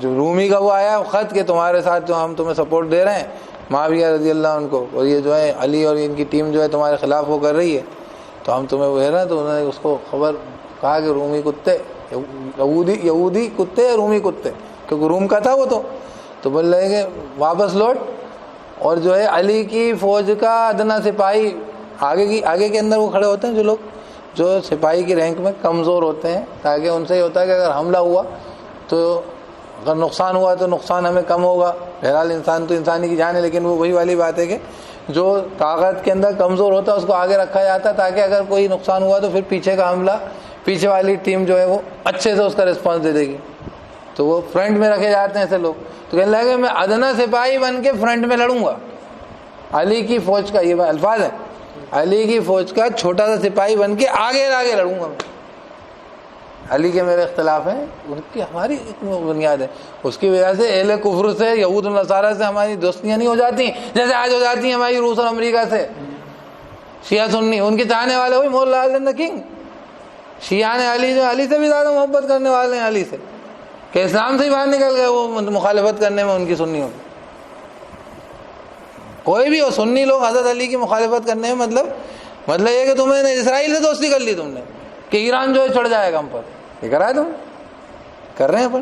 جو رومی کا وہ آیا خط کہ تمہارے ساتھ جو ہم تمہیں سپورٹ دے رہے ہیں معاویہ رضی اللہ عنہ کو، اور یہ جو ہے علی اور ان کی ٹیم جو ہے تمہارے خلاف وہ کر رہی ہے، تو ہم تمہیں وہ ہے نا، تو انہوں نے اس کو خبر کہا کہ رومی کتے، یہودی کتے یا رومی کتے، کیونکہ روم کا تھا وہ تو بول رہے کہ واپس لوٹ، اور جو ہے علی کی فوج کا ادنا سپاہی آگے کے اندر وہ کھڑے ہوتے ہیں جو لوگ جو سپاہی کی رینک میں کمزور ہوتے ہیں، تاکہ ان سے یہ ہوتا ہے کہ اگر حملہ ہوا تو اگر نقصان ہوا تو نقصان ہمیں کم ہوگا، بہرحال انسان تو انسانی کی جان ہے، لیکن وہ وہی والی بات ہے کہ جو طاقت کے اندر کمزور ہوتا ہے اس کو آگے رکھا جاتا ہے تاکہ اگر کوئی نقصان ہوا تو پھر پیچھے کا حملہ پیچھے والی ٹیم جو ہے وہ اچھے سے اس کا رسپانس دے دے گی، تو وہ فرنٹ میں رکھے جاتے ہیں ایسے لوگ۔ تو کہنے لگے میں ادنا سپاہی بن کے فرنٹ میں لڑوں گا، علی کی فوج کا یہ الفاظ ہے، علی کی فوج کا چھوٹا سا سپاہی بن کے آگے لڑوں گا۔ علی کے میرے اختلاف ہیں، ان کی ہماری بنیاد ہے، اس کی وجہ سے اہل کفر سے یہود و نصارہ سے ہماری دوستیاں نہیں ہو جاتی جیسے آج ہو جاتی ہیں ہماری روس اور امریکہ سے۔ شیعہ سنی ان کے چاہنے والے ہوئی مولا علی دا کنگ، شیعہ نے علی جو علی سے بھی زیادہ محبت کرنے والے ہیں علی سے، کہ اسلام سے ہی باہر نکل گئے وہ مخالفت کرنے میں ان کی سنیوں کی۔ کوئی بھی ہو سنی لوگ حضرت علی کی مخالفت کرنے میں مطلب یہ کہ تمہیں نے اسرائیل سے دوستی کر لی تم نے کہ ایران جو ہے چڑھ جائے گا ہم پر، یہ کرا ہے تم کر رہے ہیں پر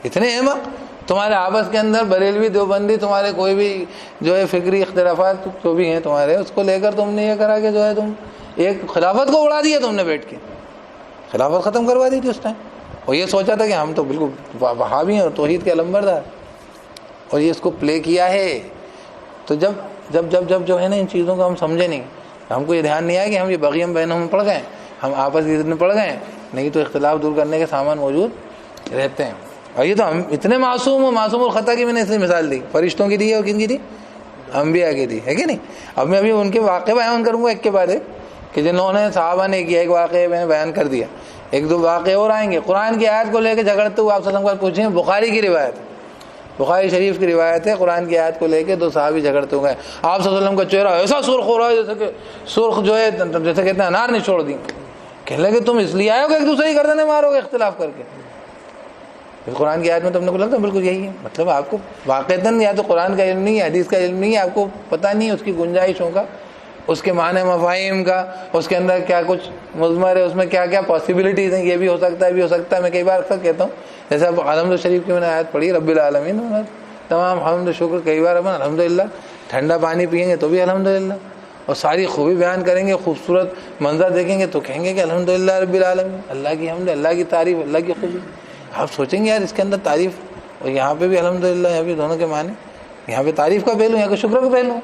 اتنے احمق تمہارے آپس کے اندر، بریلوی دیوبندی تمہارے کوئی بھی جو ہے فکری اختلافات جو بھی ہیں تمہارے، اس کو لے کر تم نے یہ کرا کہ جو ہے تم ایک خلافت کو اڑا دیا، تم نے بیٹھ کے خلافت ختم کروا دی تھی اس ٹائم، اور یہ سوچا تھا کہ ہم تو بالکل وہابی ہیں اور توحید کے علمبردار، اور یہ اس کو پلے کیا ہے۔ تو جب جو ہے نا ان چیزوں کو ہم سمجھے نہیں، ہم کو یہ دھیان نہیں آیا کہ ہم یہ بغیم بینہم پڑھ گئے، ہم آپس کی عزت میں پڑھ گئے، نہیں تو اختلاف دور کرنے کے سامان موجود رہتے ہیں۔ اور یہ تو ہم اتنے معصوم الخطا کی میں نے اس لیے مثال دی، فرشتوں کی دی ہے اور کن کی دی؟ انبیاء کی دی ہے کہ نہیں۔ اب میں ابھی ان کے واقعے بیان کروں گا ایک کے بعد ایک، کہ جنہوں نے صحابہ نے کیا، ایک واقعے میں نے بیان کر دیا، ایک دو واقعے اور آئیں گے۔ قرآن کی آیت کو لے کے جھگڑتے ہوئے آپ صلی اللہ علیہ وسلم کو پوچھیں، بخاری کی روایت، بخاری شریف کی روایت ہے، قرآن کی آیت کو لے کے دو صحابی جھگڑتے ہوئے، آپ صلی اللہ علیہ وسلم کا چہرہ ایسا سرخ ہو رہا ہے جیسے کہ سرخ جو ہے جیسے کہتے ہیں انار نچوڑ دی۔ کہنے لگے تم اس لیے آئے ہو کہ ایک دوسرے کی گردنیں مارو گے اختلاف کر کے؟ قرآن کی آیت میں تم نے کو لگتا ہے بالکل یہی ہے، مطلب آپ کو واقعتاً یا تو قرآن کا علم نہیں ہے، حدیث کا علم نہیں ہے، آپ کو پتہ نہیں ہے اس کی گنجائشوں کا، اس کے معنی مفاہیم کا، اس کے اندر کیا کچھ مضمر ہے، اس میں کیا کیا پاسبلٹیز ہیں، یہ بھی ہو سکتا ہے بھی ہو سکتا ہے۔ میں کئی بار اکثر کہتا ہوں، جیسے اب الحمد شریف کی میں نے آیت پڑھی، رب العالمین، تمام حمد شکر، کئی بار اپن الحمدللہ ٹھنڈا پانی پئیں گے تو بھی الحمدللہ، اور ساری خوبی بیان کریں گے، خوبصورت منظر دیکھیں گے تو کہیں گے کہ الحمدللہ رب العالمین، اللہ کی حمد، اللہ کی تعریف، اللہ کی خوبی۔ آپ سوچیں گے یار اس کے اندر تعریف، اور یہاں پہ بھی الحمدللہ، یہاں بھی دونوں کے معنی، یہاں پہ تعریف کا پہلو، یہاں پہ شکر کا پہلو،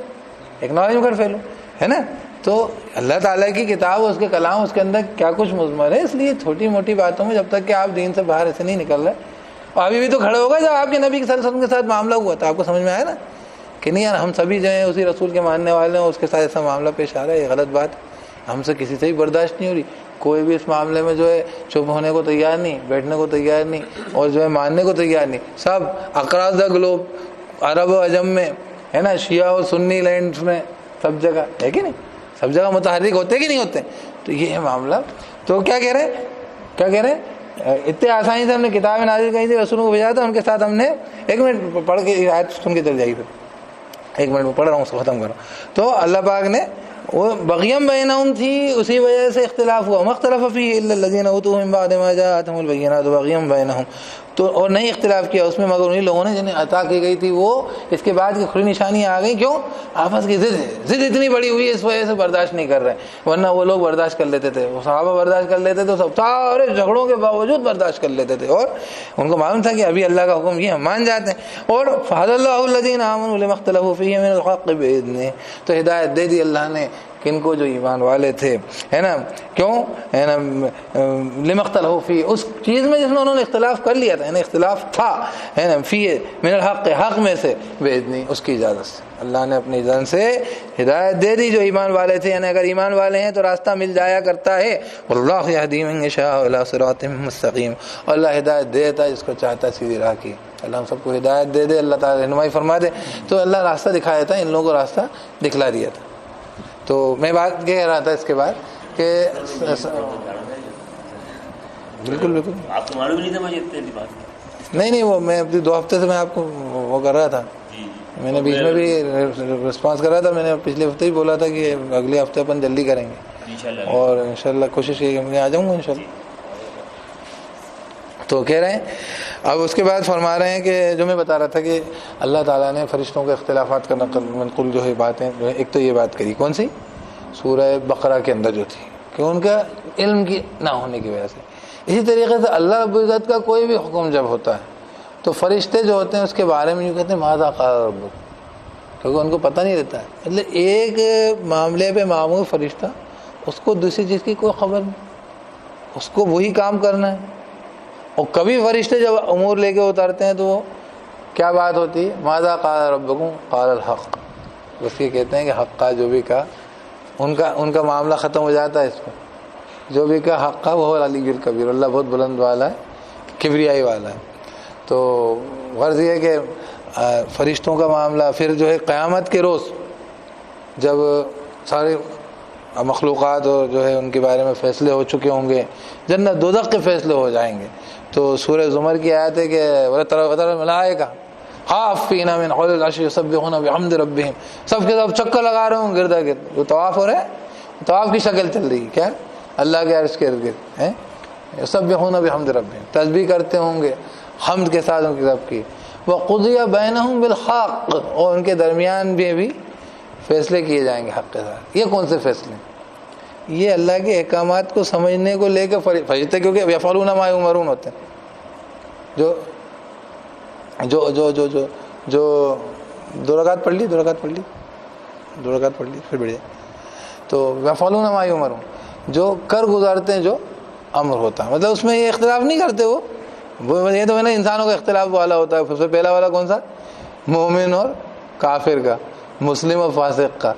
ایکنالج کا پہلو ہے نا۔ تو اللہ تعالیٰ کی کتاب، اس کے کلام، اس کے اندر کیا کچھ مضمر ہے، اس لیے چھوٹی موٹی باتوں میں جب تک کہ آپ دین سے باہر ایسے نہیں نکل رہے، اور ابھی بھی تو کھڑے ہوگا جب آپ کے نبی صلی اللہ علیہ وسلم کے ساتھ معاملہ ہوا تو آپ کو سمجھ میں آیا نا کہ نہیں یار ہم سبھی جو ہیں اسی رسول کے ماننے والے ہیں، اس کے ساتھ ایسا معاملہ پیش آ رہا ہے، یہ غلط بات، ہم سے کسی سے بھی برداشت نہیں ہو رہی، کوئی بھی اس معاملے میں جو ہے چپ ہونے کو تیار نہیں، بیٹھنے کو تیار نہیں، اور جو ہے ماننے کو تیار نہیں۔ سب اقراض دا گلوب، عرب و عجم میں ہے نا، شیعہ و سنی لینڈز میں، سب جگہ ہے کہ نہیں، سب جگہ متحرک ہوتے کہ نہیں ہوتے؟ تو یہ ہے معاملہ۔ تو کیا کہہ رہے ہیں اتنے آسانی سے ہم نے کتابیں نازل کی تھی، رسولوں کو بھیجا تھا، ان کے ساتھ ہم نے ایک منٹ پڑھ کے آیت سن کے چل جائیے، پھر ایک منٹ میں پڑھ رہا ہوں، اس کو ختم کرو۔ تو اللہ پاک نے وہ بغیم بینہم تھی، اسی وجہ سے اختلاف ہوا، مختلف فیہ الا الذین اوتوہ من بعد ما جاءتہم البینات بغیم بینہم، تو اور نہیں اختلاف کیا اس میں مگر انہی لوگوں نے جنہیں عطا کی گئی تھی وہ اس کے بعد کی کھلی نشانیاں آ گئی۔ کیوں؟ آپس کی ضد اتنی بڑی ہوئی اس وجہ سے برداشت نہیں کر رہے، ورنہ وہ لوگ برداشت کر لیتے تھے، وہ صحابہ برداشت کر لیتے تھے، سب سارے جھگڑوں کے باوجود برداشت کر لیتے تھے، اور ان کو معلوم تھا کہ ابھی اللہ کا حکم یہ ہم مان جاتے ہیں۔ اور فَهَدَى اللَّهُ الَّذِينَ آمَنُوا لِمَا اخْتَلَفُوا فِيهِ مِنَ الْحَقِّ بِإِذْنِهِ، تو ہدایت دے دی اللہ نے کن کو؟ جو ایمان والے تھے، ہے نا۔ کیوں؟ ہے نا، لِمَا اخْتَلَفُوا فِيهِ، اس چیز میں جس میں انہوں نے اختلاف کر لیا تھا، یعنی اختلاف تھا، ہے نا، فِيهِ مِنَ الْحَقِّ، حق میں سے، بِإِذْنِهِ، اس کی اجازت سے، اللہ نے اپنی اجازت سے ہدایت دے دی جو ایمان والے تھے، یعنی اگر ایمان والے ہیں تو راستہ مل جایا کرتا ہے۔ وَاللَّهُ يَهْدِي مَن يَشَاءُ إِلَىٰ صِرَاطٍ مُّسْتَقِيمٍ، اور اللہ ہدایت دیتا ہے جس کو چاہتا ہے سیدھی راہ کی۔ اللہ ہم سب کو ہدایت دے دے، اللہ تعالیٰ رہنمائی فرما دے۔ تو اللہ راستہ دکھایا تھا، ان لوگوں کو راستہ دکھلا دیا تھا۔ تو میں بات کہہ رہا تھا اس کے بعد کہ بالکل بالکل. آپ کو معلوم نہیں تھا مجھے اتنی بات؟ نہیں وہ میں 2 ہفتے سے میں آپ کو وہ کر رہا تھا. میں نے بیچ میں بھی رسپانس کر رہا تھا. میں نے پچھلے ہفتے ہی بولا تھا کہ اگلے ہفتے اپن جلدی کریں گے اور انشاءاللہ کوشش کی کہ میں آ جاؤں گا انشاءاللہ. تو کہہ رہے ہیں اب اس کے بعد فرما رہے ہیں کہ جو میں بتا رہا تھا کہ اللہ تعالیٰ نے فرشتوں کے اختلافات کا منقول جو ہے باتیں جو ہے، ایک تو یہ بات کری کون سی سورہ بقرہ کے اندر جو تھی کہ ان کا علم کی نہ ہونے کی وجہ سے. اسی طریقے سے اللہ رب العزت کا کوئی بھی حکم جب ہوتا ہے تو فرشتے جو ہوتے ہیں اس کے بارے میں یوں کہتے ہیں ماذا قال ربک، کیونکہ ان کو پتہ نہیں رہتا ہے. مطلب ایک معاملے پہ معمور فرشتہ اس کو دوسری چیز کی کوئی خبر نہیں، اس کو وہی کام کرنا ہے. اور کبھی فرشتے جب امور لے کے اترتے ہیں تو وہ کیا بات ہوتی ہے ماذا قال ربکم قال الحق، اس کے کہتے ہیں کہ حق کا جو بھی کہا ان کا معاملہ ختم ہو جاتا ہے. اس کو جو بھی کہا حق کا وہ علی الکبیر، اللہ بہت بلند والا ہے، کبریائی والا ہے. تو غرض یہ ہے کہ فرشتوں کا معاملہ پھر جو ہے قیامت کے روز جب سارے مخلوقات اور جو ہے ان کے بارے میں فیصلے ہو چکے ہوں گے، جنت دوزخ کے فیصلے ہو جائیں گے. تو سورہ زمر کی آیت ہے کہ وَتَرَى الْمَلَائِکَةَ حافین من حول العرش یسبحون بحمد ربہم، سب کے سب چکر لگا رہے ہوں گردا گرد. جو طواف ہو رہا ہے طواف کی شکل چل رہی ہے کیا اللہ کے عرش کے ارد گرد ہے، یسبحون بحمد ربہم، تسبیح کرتے ہوں گے حمد کے ساتھ ان کی رب کی. وَقُضِیَ بَیْنَهُم بِالْحَقِّ، اور ان کے درمیان بھی فیصلے کیے جائیں گے حق کے ساتھ. یہ کون سے فیصلے؟ یہ اللہ کے احکامات کو سمجھنے کو لے کے فرشتے کیونکہ یفعلون ما یؤمرون ہوتے ہیں. جو جو جو جو جو جو 2 رکعت پڑھ لی پھر بڑھیا. تو یفعلون ما یؤمرون، جو کر گزارتے ہیں جو امر ہوتا ہے، مطلب اس میں یہ اختلاف نہیں کرتے. وہ یہ تو ہے نا انسانوں کا اختلاف والا ہوتا ہے. سب سے پہلا والا کون سا؟ مومن اور کافر کا، مسلم اور فاسق کا.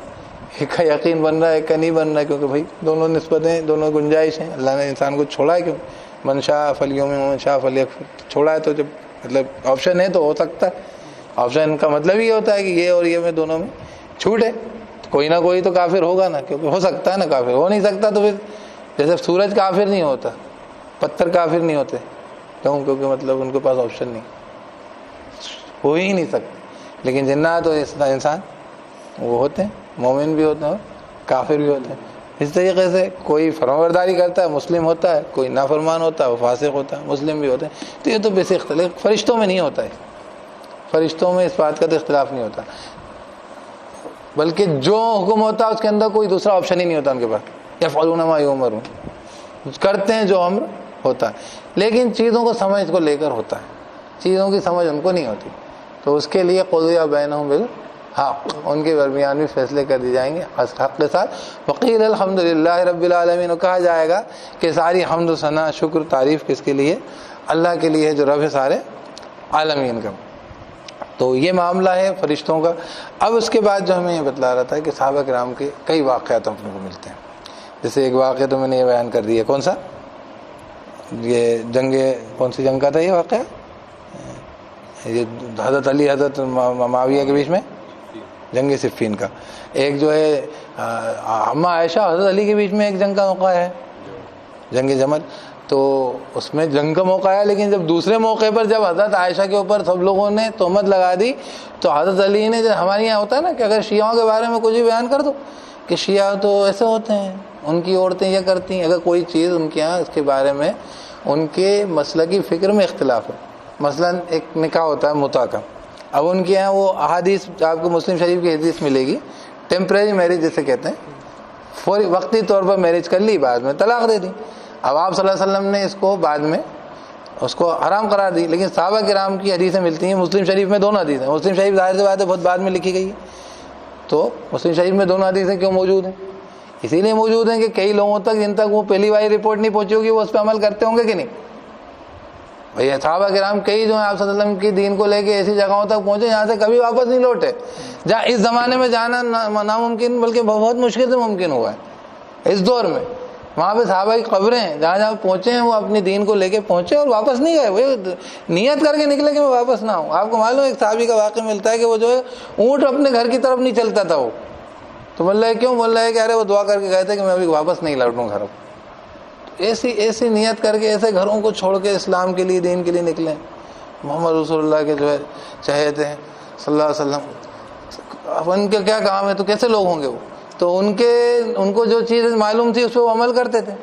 ایک کا یقین بن رہا ہے ایک کا نہیں بن رہا ہے، کیونکہ بھائی دونوں نسبتیں دونوں گنجائش ہیں. اللہ نے انسان کو چھوڑا ہے کیوں؟ من شاء فلیؤمن ومن شاء فلیکفر، چھوڑا ہے تو جب مطلب آپشن ہے تو ہو سکتا ہے. آپشن کا مطلب یہ ہوتا ہے کہ یہ اور یہ میں دونوں میں چھوٹ ہے، کوئی نہ کوئی تو کافر ہوگا نا، کیونکہ ہو سکتا ہے نا کافر. ہو نہیں سکتا تو پھر جیسے سورج کافر نہیں ہوتا، پتھر کافر نہیں ہوتے، کیونکہ مطلب ان کے پاس آپشن نہیں، ہو ہی نہیں سکتے. لیکن جنات اور انسان وہ ہوتے ہیں، مومن بھی ہوتے ہیں اور کافر بھی ہوتے ہیں. اس طریقے سے کوئی فرمانبرداری کرتا ہے مسلم ہوتا ہے، کوئی نافرمان ہوتا ہے وہ فاسق ہوتا ہے، مسلم بھی ہوتے ہیں. تو یہ تو بیسک اختلاف فرشتوں میں نہیں ہوتا ہے. فرشتوں میں اس بات کا تو اختلاف نہیں ہوتا، بلکہ جو حکم ہوتا ہے اس کے اندر کوئی دوسرا آپشن ہی نہیں ہوتا ان کے پاس. یفعلون ما یؤمرون، کرتے ہیں جو امر ہوتا ہے. لیکن چیزوں کو سمجھ کو لے کر ہوتا ہے، چیزوں کی سمجھ ان کو نہیں ہوتی. تو اس کے لیے قضی بینہم بالحق، ان کے درمیان بھی فیصلے کر دی جائیں گے حق کے ساتھ. وقیل الحمدللہ رب العالمین، اور کہا جائے گا کہ ساری حمد و ثنا شکر تعریف کس کے لیے؟ اللہ کے لیے جو رب ہے سارے عالمین کا. تو یہ معاملہ ہے فرشتوں کا. اب اس کے بعد جو ہمیں یہ بتلا رہا تھا کہ صحابہ کرام کے کئی واقعات ہم کو ملتے ہیں. جیسے ایک واقعہ تو میں نے یہ بیان کر دیا، کون سا؟ یہ کون سی جنگ کا تھا یہ واقعہ؟ یہ حضرت علی حضرت معاویہ کے بیچ میں جنگ صفین کا. ایک جو ہے اماں عائشہ حضرت علی کے بیچ میں ایک جنگ کا موقع ہے، جنگ جمل. تو اس میں جنگ کا موقع ہے، لیکن جب دوسرے موقع پر جب حضرت عائشہ کے اوپر سب لوگوں نے تہمت لگا دی تو حضرت علی نے، جو ہمارے یہاں ہوتا ہے نا کہ اگر شیعوں کے بارے میں کچھ بھی بیان کر دو کہ شیعہ تو ایسے ہوتے ہیں، ان کی عورتیں یہ کرتی ہیں، اگر کوئی چیز ان کے یہاں اس کے بارے میں ان کے مسلکی فکر میں اختلاف ہے. مثلا ایک نکاح ہوتا ہے متع کا، اب ان کے یہاں وہ احادیث آپ کو مسلم شریف کی حدیث ملے گی، ٹیمپریری میرج جیسے کہتے ہیں، فوری وقتی طور پر میرج کر لی بعد میں طلاق دے دی. اب آپ صلی اللہ علیہ وسلم نے اس کو بعد میں اس کو حرام قرار دی. لیکن صحابہ کرام کی حدیثیں ملتی ہیں مسلم شریف میں، دونوں حدیثیں. مسلم شریف ظاہر سی بات ہے بہت بعد میں لکھی گئی ہے، تو مسلم شریف میں دونوں حدیثیں کیوں موجود ہیں؟ اسی لیے موجود ہیں کہ کئی لوگوں تک جن تک وہ پہلی والی رپورٹ نہیں پہنچی ہوگی وہ اس پہ عمل کرتے ہوں گے کہ نہیں. بھئی صحابہ کرام کئی جو ہیں آپ صلی اللہ علیہ وسلم کی دین کو لے کے ایسی جگہوں تک پہنچے جہاں سے کبھی واپس نہیں لوٹے، جہاں اس زمانے میں جانا ناممکن بلکہ بہت مشکل سے ممکن ہوا ہے اس دور میں. وہاں پہ صحابہ کی قبریں ہیں، جہاں جہاں پہنچے ہیں وہ اپنی دین کو لے کے پہنچے اور واپس نہیں گئے. وہ نیت کر کے نکلے کہ میں واپس نہ ہوں. آپ کو معلوم ہے ایک صحابی کا واقعہ ملتا ہے کہ وہ جو ہے اونٹ اپنے گھر کی طرف نہیں چلتا تھا. وہ تو بول رہا ہے کیوں؟ بول رہا ہے کہ ارے وہ دعا کر کے گئے تھے کہ میں ابھی واپس نہیں لوٹوں گھر. ایسی نیت کر کے ایسے گھروں کو چھوڑ کے اسلام کے لیے دین کے لیے نکلیں. محمد رسول اللہ کے جو ہے چہیتے ہیں صلی اللہ علیہ وسلم. اب ان کا کیا کام ہے تو کیسے لوگ ہوں گے وہ؟ تو ان کو جو چیز معلوم تھی اس پہ وہ عمل کرتے تھے.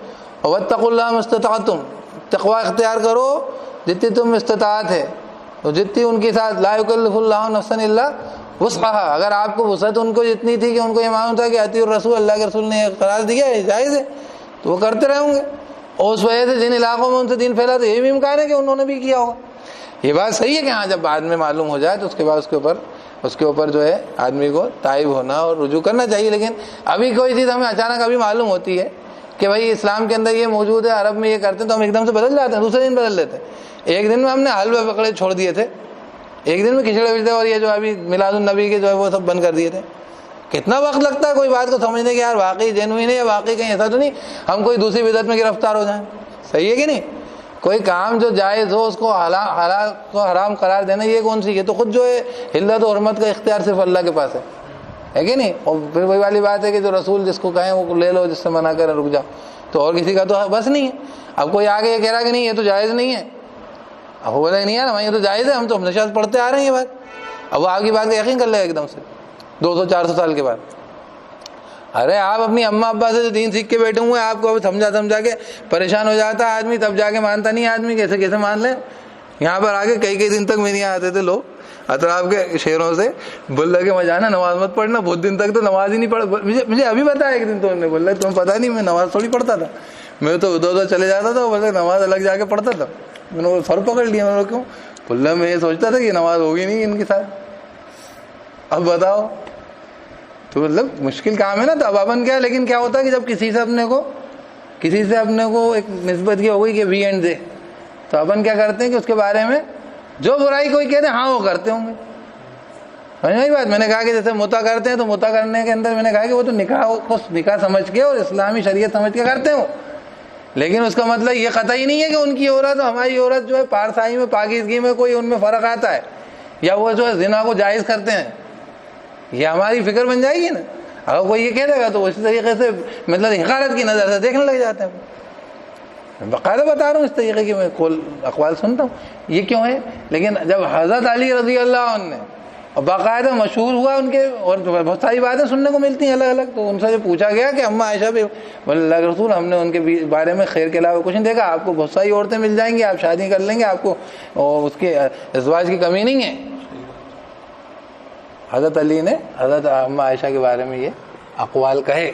واتقوا اللہ ما استطعتم، تقوی اختیار کرو جتنی تم استطاعت ہے. تو جتنی ان کے ساتھ لا یکلف اللہ نفسا الا وسعها، اگر آپ کو وسعت ان کو جتنی تھی کہ ان کو یہ معلوم تھا کہ اطیعوا الرسول، اللہ کے رسول نے قرار دیا ہے جائز ہے، تو وہ کرتے رہے ہوں گے. اور اس وجہ سے جن علاقوں میں ان سے دین پھیلا تو یہ بھی امکان ہے کہ انہوں نے بھی کیا ہوگا. یہ بات صحیح ہے کہ ہاں جب بعد میں معلوم ہو جائے تو اس کے بعد اس کے اوپر جو ہے آدمی کو تائب ہونا اور رجوع کرنا چاہیے. لیکن ابھی کوئی چیز ہمیں اچانک ابھی معلوم ہوتی ہے کہ بھائی اسلام کے اندر یہ موجود ہے، عرب میں یہ کرتے ہیں، تو ہم ایک دم سے بدل جاتے ہیں، دوسرے دن بدل لیتے ہیں. ایک دن میں ہم نے حلوے پکڑے چھوڑ دیے تھے، ایک دن میں کھچڑے وچڑے اور یہ جو ابھی میلاد النبی کے جو ہے وہ سب بند کر دیے تھے. کتنا وقت لگتا ہے کوئی بات کو سمجھنے کے، یار واقعی جینوئن ہے یا واقعی کہیں ایسا تو نہیں ہم کوئی دوسری بدعت میں گرفتار ہو جائیں. صحیح ہے کہ نہیں؟ کوئی کام جو جائز ہو اس کو حلال کو حرام قرار دینا یہ کون سی ہے؟ تو خود جو ہے حلت و حرمت کا اختیار صرف اللہ کے پاس ہے کہ نہیں؟ اور پھر وہی والی بات ہے کہ جو رسول جس کو کہیں وہ لے لو، جس سے منع کریں رک جاؤ. تو اور کسی کا تو بس نہیں ہے. اب کوئی آگے یہ کہہ رہا کہ نہیں یہ تو جائز نہیں ہے، اب وہ بولے نہیں یار ہمیں یہ تو جائز ہے، ہم تو ہمیشہ پڑھتے آ رہے ہیں یہ بات. اب وہ آپ کی بات کا یقین کر لے گا ایک دم سے 200-400 سال کے بعد. ارے آپ اپنی اماں ابا سے جو دین سیکھ کے بیٹھے ہوئے ہیں، آپ کو اب سمجھا کے پریشان ہو جاتا ہے آدمی، تب جا کے مانتا نہیں آدمی. کیسے مان لے؟ یہاں پر آگے کئی دن تک میں نہیں آتے تھے لوگ اطراف کے شہروں سے، بول رہے کہ میں جانا نماز مت پڑھنا. بہت دن تک تو نماز ہی نہیں پڑھ. مجھے ابھی بتایا ایک دن تو انہوں نے بول رہا تمہیں پتہ نہیں میں نماز تھوڑی پڑھتا تھا، میں تو ادھر چلے جاتا تھا، بولے نماز الگ جا کے پڑھتا تھا. میں نے سر پکڑ لیا. میں نے کیوں؟ بول رہا میں یہ سوچتا تھا کہ نماز ہوگی نہیں ان کے ساتھ. اب بتاؤ، تو مطلب مشکل کام ہے نا. تو اب اپن کیا، لیکن کیا ہوتا ہے کہ جب کسی سے اپنے کو ایک نسبت کی ہو گئی کہ وی اینڈ دے، تو اپن کیا کرتے ہیں کہ اس کے بارے میں جو برائی کوئی کہتے ہیں ہاں وہ کرتے ہوں گے. وہی بات میں نے کہا کہ جیسے متا کرتے ہیں تو متا کرنے کے اندر میں نے کہا کہ وہ تو نکاح سمجھ کے اور اسلامی شریعت سمجھ کے کرتے ہوں، لیکن اس کا مطلب یہ قطعی نہیں ہے کہ ان کی عورت اور ہماری عورت جو ہے پارسائی میں پاکیزگی میں کوئی ان میں فرق آتا ہے، یا وہ جو ہے زنا کو جائز کرتے ہیں. یہ ہماری فکر بن جائے گی نا. اگر کوئی یہ کہہ دے گا تو اسی طریقے سے مطلب حقارت کی نظر سے دیکھنے لگ جاتے ہیں. باقاعدہ بتا رہا ہوں اس طریقے کی میں اقوال سنتا ہوں. یہ کیوں ہے؟ لیکن جب حضرت علی رضی اللہ عنہ نے اور باقاعدہ مشہور ہوا ان کے، اور بہت ساری باتیں سننے کو ملتی ہیں الگ الگ، تو ان سے جو پوچھا گیا کہ اماں عائشہ بھی بولے اللہ کے رسول ہم نے ان کے بارے میں خیر کے علاوہ کچھ نہیں دیکھا، آپ کو بہت ساری عورتیں مل جائیں گی، آپ شادی کر لیں گے، آپ کو اس کے ازواج کی کمی نہیں ہے. حضرت علی نے حضرت اماں عائشہ کے بارے میں یہ اقوال کہے.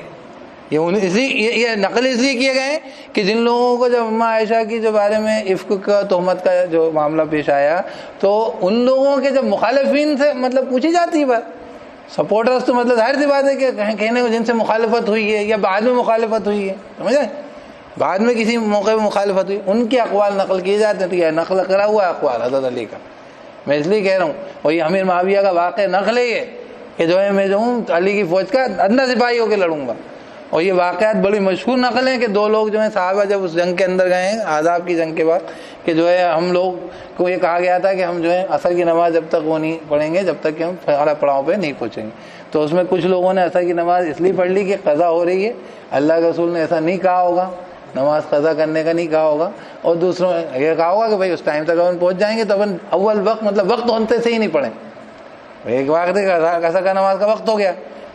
یہ نقل اس لیے کیے گئے ہیں کہ جن لوگوں کو جب اماں عائشہ کی جو بارے میں عفق کا تہمت کا جو معاملہ پیش آیا تو ان لوگوں کے جب مخالفین سے مطلب پوچھی جاتی ہے بات، سپورٹرز تو مطلب ظاہر سی بات ہے کہ کہنے کو جن سے مخالفت ہوئی ہے یا بعد میں مخالفت ہوئی ہے، سمجھے، بعد میں کسی موقع پہ مخالفت ہوئی، ان کے اقوال نقل کیے جاتے ہیں. تو یہ نقل کرا ہوا اقوال حضرت علی کا میں اس لیے کہہ رہا ہوں. اور یہ امیر معاویہ کا واقعہ نقل ہے کہ جو ہے میں جو ہوں علی کی فوج کا ادنا سپاہی ہو کے لڑوں گا. اور یہ واقعات بڑی مشہور نقل ہیں کہ دو لوگ جو ہیں صحابہ جب اس جنگ کے اندر گئے ہیں عذاب کی جنگ کے بعد، کہ جو ہے ہم لوگ کو یہ کہا گیا تھا کہ ہم جو ہے عصر کی نماز جب تک وہ نہیں پڑھیں گے جب تک کہ ہم اعلیٰ پڑاؤ پہ نہیں پہنچیں گے. تو اس میں کچھ لوگوں نے عصر کی نماز اس لیے پڑھ لی کہ قضا ہو رہی ہے، اللہ کے رسول نے ایسا نہیں کہا ہوگا، نماز قضا کرنے کا نہیں کہا ہوگا. اور دوسروں نے یہ کہا ہوگا کہ بھائی اس ٹائم تک اپن پہنچ جائیں گے تو اپن اول وقت مطلب وقت ہونے سے ہی نہیں پڑھیں. ایک وقت عصر کا نماز کا وقت ہو گیا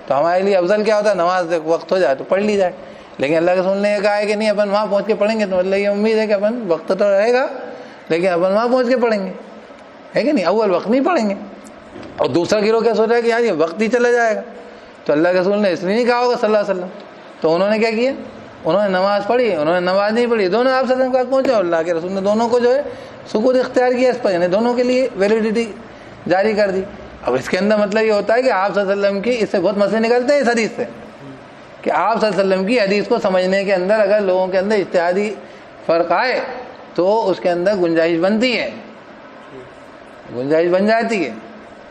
تو ہمارے لیے افضل کیا ہوتا ہے نماز وقت ہو جائے تو پڑھ لی جائے. لیکن اللہ کے رسول نے یہ کہا ہے کہ نہیں اپن وہاں پہنچ کے پڑھیں گے، تو مطلب یہ امید ہے کہ اپن وقت تو رہے گا لیکن اپن وہاں پہنچ کے پڑھیں گے، ہے کہ نہیں، اول وقت نہیں پڑھیں گے. اور دوسرا گروہ کیا سوچ رہا ہے کہ یار یہ وقت ہی چلا جائے گا. تو اللہ کے رسول نے اس لیے نہیں کہا ہوگا صلی اللہ علیہ وسلم. تو انہوں نے کیا کیا، انہوں نے نماز پڑھی، انہوں نے نماز نہیں پڑھی، دونوں آپ صلی اللہ علیہ وسلم کے پاس پہنچے اور اللہ کے رسول نے دونوں کو جو ہے سکوت اختیار کیا اس پر، یعنی دونوں کے لیے ویلیڈیٹی جاری کر دی. اب اس کے اندر مطلب یہ ہوتا ہے کہ آپ صلی اللہ علیہ وسلم کی اس سے بہت مسئلے نکلتے ہیں اس حدیث سے، کہ آپ صلی اللہ علیہ وسلم کی حدیث کو سمجھنے کے اندر اگر لوگوں کے اندر اجتہادی فرق آئے تو اس کے اندر گنجائش بنتی ہے، گنجائش بن جاتی ہے.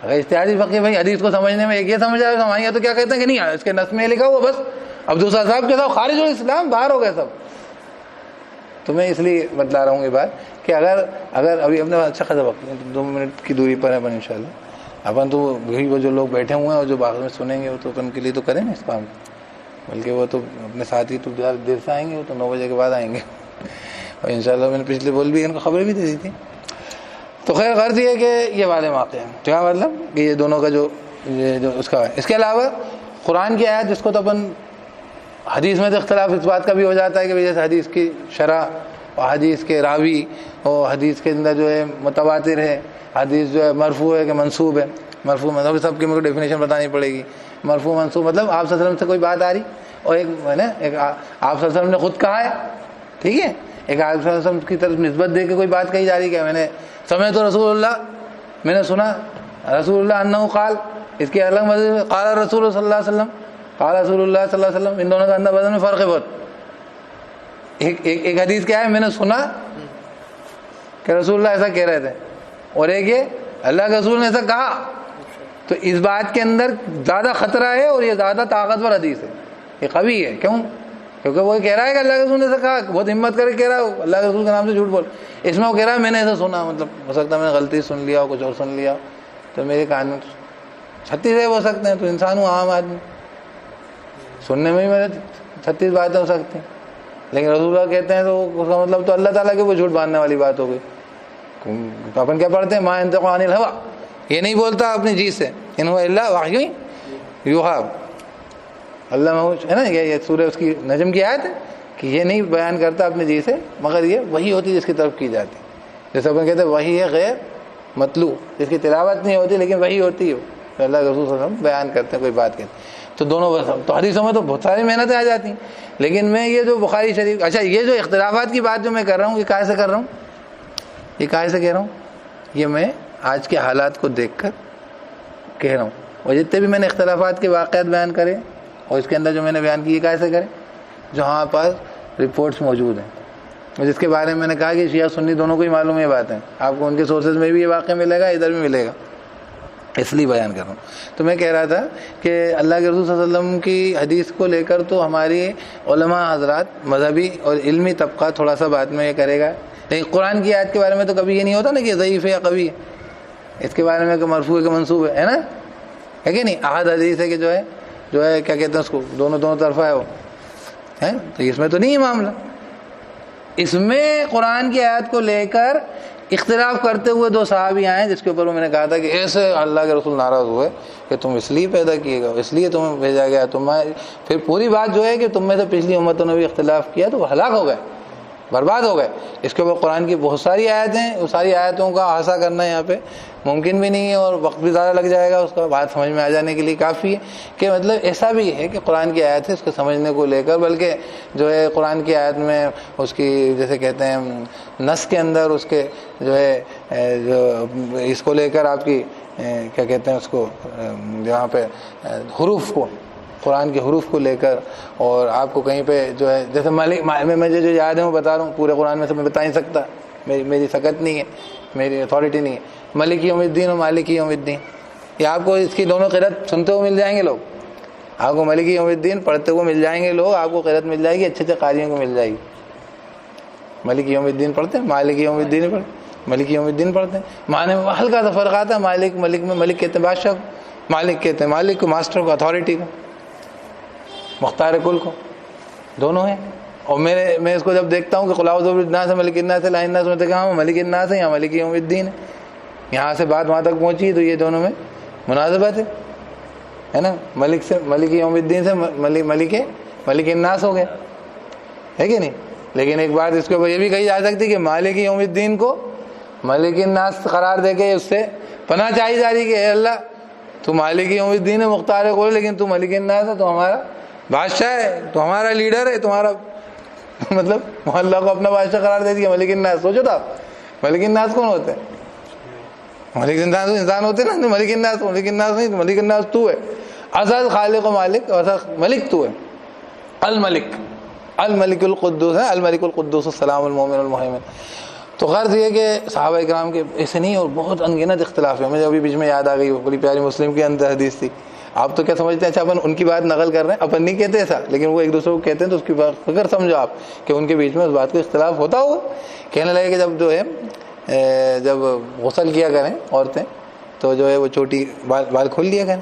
اگر اجتہادی فقیر بھائی حدیث کو سمجھنے میں ایک یہ سمجھ آئے ہمارے یہاں تو کیا کہتے ہیں کہ نہیں اس کے نص میں لکھا ہوا بس اب دوسرا صاحب کے ساتھ خارج ہو اسلام باہر ہو گئے سب. تو میں اس لیے بتلا رہا ہوں یہ بات کہ اگر ابھی اپنے اچھا خاصا وقت 2 منٹ کی دوری پر ہے اپن انشاءاللہ اپن تو وہی وہ جو لوگ بیٹھے ہوئے ہیں اور جو باغ میں سنیں گے وہ تو اپن کے لیے تو کریں نا اس کام، بلکہ وہ تو اپنے ساتھی تو دیر سے آئیں گے، وہ تو 9 بجے کے بعد آئیں گے. اور انشاءاللہ میں نے پچھلے بول بھی ان کو خبریں بھی دے دی تھی. تو خیر غرض یہ ہے کہ یہ والے واقع ہیں. کیا مطلب کہ یہ دونوں کا جو اس کا ہے. اس کے علاوہ قرآن کی آیت جس کو تو اپن حدیث میں تو اختلاف اس بات کا بھی ہو جاتا ہے کہ جیسے حدیث کی شرح اور حدیث کے راوی اور حدیث کے اندر جو ہے متواتر ہے, حدیث جو ہے مرفوع ہے کہ منسوب ہے. مرفوع مطلب سب کی میرے کو ڈیفینیشن بتانی پڑے گی. مرفوع منسوب مطلب آپ صلی اللہ علیہ وسلم سے کوئی بات آ رہی اور ایک ہے نا ایک آپ صلی اللہ علیہ وسلم نے خود کہا ہے, ٹھیک ہے, ایک آپ صلی اللہ علیہ وسلم کی طرف نسبت دے کے کوئی بات کہی جا رہی کہ میں نے سمعت رسول اللہ, میں نے سنا رسول اللہ انہ قال, اس کے الگ مذہب قال رسول صلی اللہ علیہ وسلم, قال رسول اللہ صلی اللہ علیہ وسلم. ان دونوں کا اندر بدن میں فرق ہے بہت. ایک حدیث کیا ہے میں نے سنا کہ رسول اللہ ایسا کہہ رہے تھے, اور ایک یہ اللہ کے رسول نے ایسا کہا. تو اس بات کے اندر زیادہ خطرہ ہے اور یہ زیادہ طاقتور حدیث ہے, یہ قوی ہے. کیوں؟ کیونکہ وہ کہہ رہا ہے کہ اللہ کے رسول نے ایسا کہا, بہت ہمت کر کے کہہ رہا ہے, اللہ کے رسول کے نام سے جھوٹ بول. اس میں وہ کہہ رہا ہے میں نے ایسا سنا, مطلب ہو سکتا ہے میں نے غلطی سن لیا ہو, کچھ اور سن لیا, تو میرے کان میں 36 ہو سکتے ہیں. تو انسان ہوں, عام آدمی, سننے میں بھی میرے 36 باتیں ہو سکتی ہیں. لیکن رسول اللہ کہتے ہیں تو اس کا مطلب تو اللہ تعالیٰ کے وہ جھوٹ باندھنے والی بات ہو گئی. تو اپن کیا پڑھتے ہیں, ما ينطق عن الهوى, یہ نہیں بولتا اپنی جی سے, ان هو الا وحی یوحی. اللہ محوش ہے نا, یہ سورہ اس کی نجم کی آیت ہے کہ یہ نہیں بیان کرتا اپنی جی سے مگر یہ وحی ہوتی جس کی طرف کی جاتی. جیسے اپن کہتے ہیں وحی ہے غیر مطلوع, جس کی تلاوت نہیں ہوتی لیکن وحی ہوتی ہے, تو اللہ کے رسول صلی اللہ علیہ وسلم بیان کرتے ہیں کوئی بات کہتے ہیں. تو دونوں تو حدیثوں میں تو بہت ساری محنتیں آ جاتی ہیں. لیکن میں یہ جو بخاری شریف, اچھا یہ جو اختلافات کی بات جو میں کر رہا ہوں یہ کہاں سے کر رہا ہوں, یہ کہاں سے کہہ رہا ہوں, یہ میں آج کے حالات کو دیکھ کر کہہ رہا ہوں. اور جتنے بھی میں نے اختلافات کے واقعات بیان کرے اور اس کے اندر جو میں نے بیان کی, یہ کیسے کرے, جہاں پر رپورٹس موجود ہیں, جس کے بارے میں نے کہا کہ شیعہ سنی دونوں کو ہی معلوم یہ بات ہے, آپ کو ان کے سورسز میں بھی یہ واقعہ ملے گا, ادھر بھی ملے گا, اس لیے بیان کر رہا ہوں. تو میں کہہ رہا تھا کہ اللہ کے رسول صلی اللہ علیہ وسلم کی حدیث کو لے کر تو ہماری علماء حضرات مذہبی اور علمی طبقہ تھوڑا سا بات میں یہ کرے گا, لیکن قرآن کی آیت کے بارے میں تو کبھی یہ نہیں ہوتا نا کہ ضعیف ہے یا قوی ہے. اس کے بارے میں کہ مرفوع ہے کہ منسوب ہے نا, ہے کہ نہیں. احد حدیث ہے کہ جو ہے کیا کہتے ہیں اس کو, دونوں طرفہ ہے وہ ہے. تو اس میں تو نہیں ہے معاملہ. اس میں قرآن کی آیت کو لے کر اختلاف کرتے ہوئے 2 صحابی آئے, جس کے اوپر میں نے کہا تھا کہ ایسے اللہ کے رسول ناراض ہوئے کہ تم اس لیے پیدا کیے گا, اس لیے تمہیں بھیجا گیا. پھر پوری بات جو ہے کہ تم میں سے پچھلی امتوں نے بھی اختلاف کیا تو وہ ہلاک ہو گئے, برباد ہو گئے. اس کے اوپر قرآن کی بہت ساری آیتیں, وہ ساری آیتوں کا احاطہ کرنا یہاں پہ ممکن بھی نہیں ہے اور وقت بھی زیادہ لگ جائے گا. اس کا بات سمجھ میں آ جانے کے لیے کافی ہے کہ مطلب ایسا بھی ہے کہ قرآن کی آیت ہے اس کو سمجھنے کو لے کر, بلکہ جو ہے قرآن کی آیت میں اس کی جیسے کہتے ہیں نص کے اندر اس کے جو ہے جو اس کو لے کر آپ کی کیا کہتے ہیں اس کو, جہاں پہ حروف کو, قرآن کے حروف کو لے کر, اور آپ کو کہیں پہ جو ہے جیسے مالک, مجھے جو یاد ہے وہ بتا رہا ہوں, پورے قرآن میں سے میں بتا نہیں سکتا, میری سکت نہیں ہے, میری اتھارٹی نہیں ہے. ملک یوم الدین اور مالک یوم الدین, یہ آپ کو اس کی دونوں قرأت سنتے ہوئے مل جائیں گے لوگ, آپ کو ملک یوم الدین پڑھتے ہوئے مل جائیں گے لوگ, آپ کو قرأت مل جائے گی, اچھے قاریوں کو مل جائے گی. ملک یوم الدین پڑھتے ہیں, مالک یوم الدین پڑھتے, ملک یوم الدین پڑھتے ہیں. معنی میں ہلکا سا فرق آتا ہے. مالک میں ملک کہتے ہیں بادشاہ کو, مالک کہتے ہیں مالک کو, ماسٹر کو, اتھارٹی کو, مختار کل کو, دونوں ہیں. اور میں اس کو جب دیکھتا ہوں کہ قل اعوذ برب الناس ملک الناس الہ الناس, میں دیکھا ہوں ملک الناس ہے یا ملک یوم الدین ہے. یہاں سے بات وہاں تک پہنچی تو یہ دونوں میں مناسبت ہے نا. ملک سے ملک یوم الدین سے ملک الناس ہو گئے, ہے کہ نہیں. لیکن ایک بات اس کے اوپر یہ بھی کہی جا سکتی کہ مالک یوم الدین کو ملک الناس قرار دے کے اس سے پناہ چاہی جا رہی کہ اے اللہ تو مالک یوم الدین ہے, مختار کل, لیکن تو ملک الناس ہے, تو ہمارا بادشاہ ہے, تو ہمارا لیڈر ہے, تمہارا مطلب محلہ کو اپنا بادشاہ قرار دے دیا ملک الناس. سوچو تھا ملک الناس کون ہوتے ہیں؟ ملک انسان ہوتے نا, ملک الناس نہیں, ملک الناس تو ہے, اصل خالق و مالک, اصل ملک تو ہے. الملک القدوس ہے, الملک القدوس السلام المومن المہیمن. تو غرض یہ کہ صحابہ اکرام کے ایسے نہیں, اور بہت انگنت اختلاف ہے. مجھے ابھی بیچ میں یاد آ گئی, بڑی پیاری مسلم کے اندر حدیث تھی. آپ تو کیا سمجھتے ہیں, اچھا اپن ان کی بات نقل کر رہے ہیں, اپن نہیں کہتے ایسا, لیکن وہ ایک دوسرے کو کہتے ہیں, تو اس کی بات فکر سمجھو آپ کہ ان کے بیچ میں اس بات کو اختلاف ہوتا ہوگا. کہنے لگے کہ جب جو ہے جب غسل کیا کریں عورتیں تو جو ہے وہ چوٹی بال کھول لیا کریں,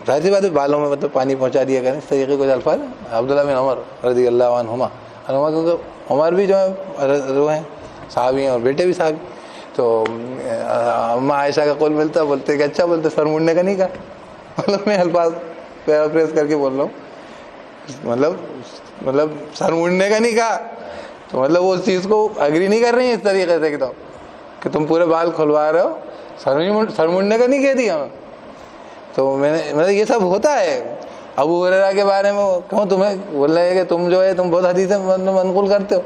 ظاہر سی بات ہے بالوں میں مطلب پانی پہنچا دیا کریں, اس طریقے کو الفاظ عبداللہ بن عمر رضی اللہ عنہما کیونکہ عمر بھی جو ہے وہ ہیں صحابی ہیں اور بیٹے بھی صحابی. تو اماں عائشہ کا قول ملتا بولتے کہ اچھا بولتے سر مڑنے کا نہیں کہا. مطلب میں الفاظ پیرافریز کر کے بول رہا ہوں, مطلب سر مڑنے کا نہیں کہا, تو مطلب وہ اس چیز کو اگری نہیں کر رہی ہیں اس طریقے سے کہ تم پورے بال کھلوا رہے ہو, سر مڑنے کا نہیں کہہ دیا. تو میں نے مطلب یہ سب ہوتا ہے. ابو ہریرہ کے بارے میں کیوں تمہیں بول رہے ہیں کہ تم جو ہے تم بہت حدیثیں منقول کرتے ہو,